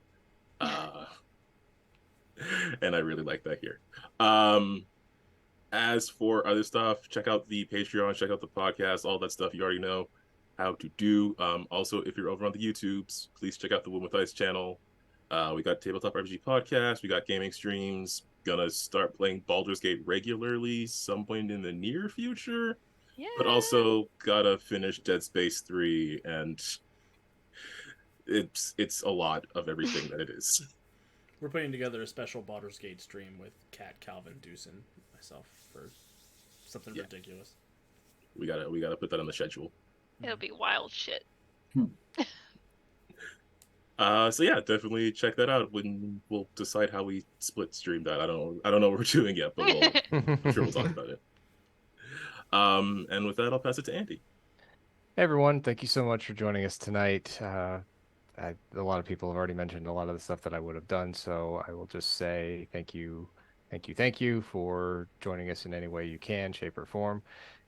And I really like that here. As for other stuff, check out the Patreon, check out the podcast, all that stuff you already know how to do. Also, if you're over on the YouTubes, please check out the Wood with Ice channel. We got Tabletop RPG Podcast, we got gaming streams. Gonna start playing Baldur's Gate regularly some point in the near future. Yeah. But also gotta finish Dead Space 3, and it's a lot of everything that it is. We're putting together a special Baldur's Gate stream with Kat, Calvin, Deuce, and myself for something ridiculous. We gotta put that on the schedule. It'll be wild shit. So yeah, definitely check that out when we'll decide how we split stream that. I don't know what we're doing yet, but I'm sure we'll talk about it. And with that, I'll pass it to Andy. Hey everyone, thank you so much for joining us tonight. A lot of people have already mentioned a lot of the stuff that I would have done, so I will just say thank you for joining us in any way you can, shape or form,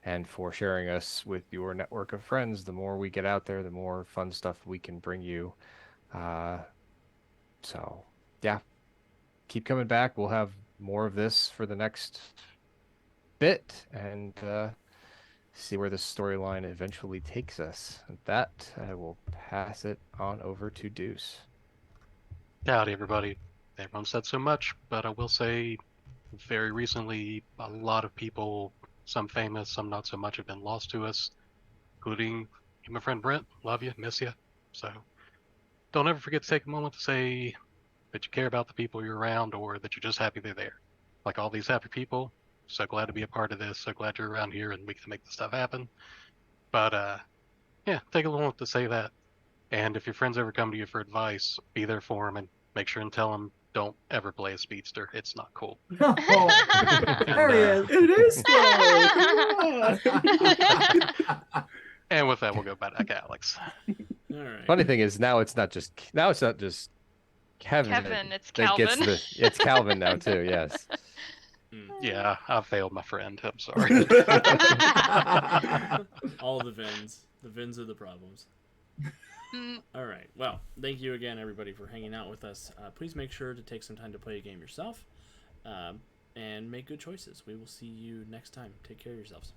and for sharing us with your network of friends. The more we get out there, the more fun stuff we can bring you. So yeah, keep coming back. We'll have more of this for the next bit, and see where the storyline eventually takes us. With that, I will pass it on over to Deuce. Howdy, everybody. Everyone said so much, but I will say very recently, a lot of people, some famous, some not so much, have been lost to us, including my friend Brent. Love you, miss you. So don't ever forget to take a moment to say that you care about the people you're around or that you're just happy they're there. Like all these happy people, so glad to be a part of this, so glad you're around here and we can make this stuff happen. But yeah, take a moment to say that. And if your friends ever come to you for advice, be there for them and make sure and tell them don't ever play a speedster. It's not cool. There he is. It is though. Come on. And with that, we'll go back to Alex. All right. Funny thing is now it's not just Kevin. Kevin, it's that gets Calvin. it's Calvin now too. Yes. Yeah, I failed my friend. I'm sorry. All the Vins. The Vins are the problems. All right. Well, thank you again, everybody, for hanging out with us. Please make sure to take some time to play a game yourself, and make good choices. We will see you next time. Take care of yourselves.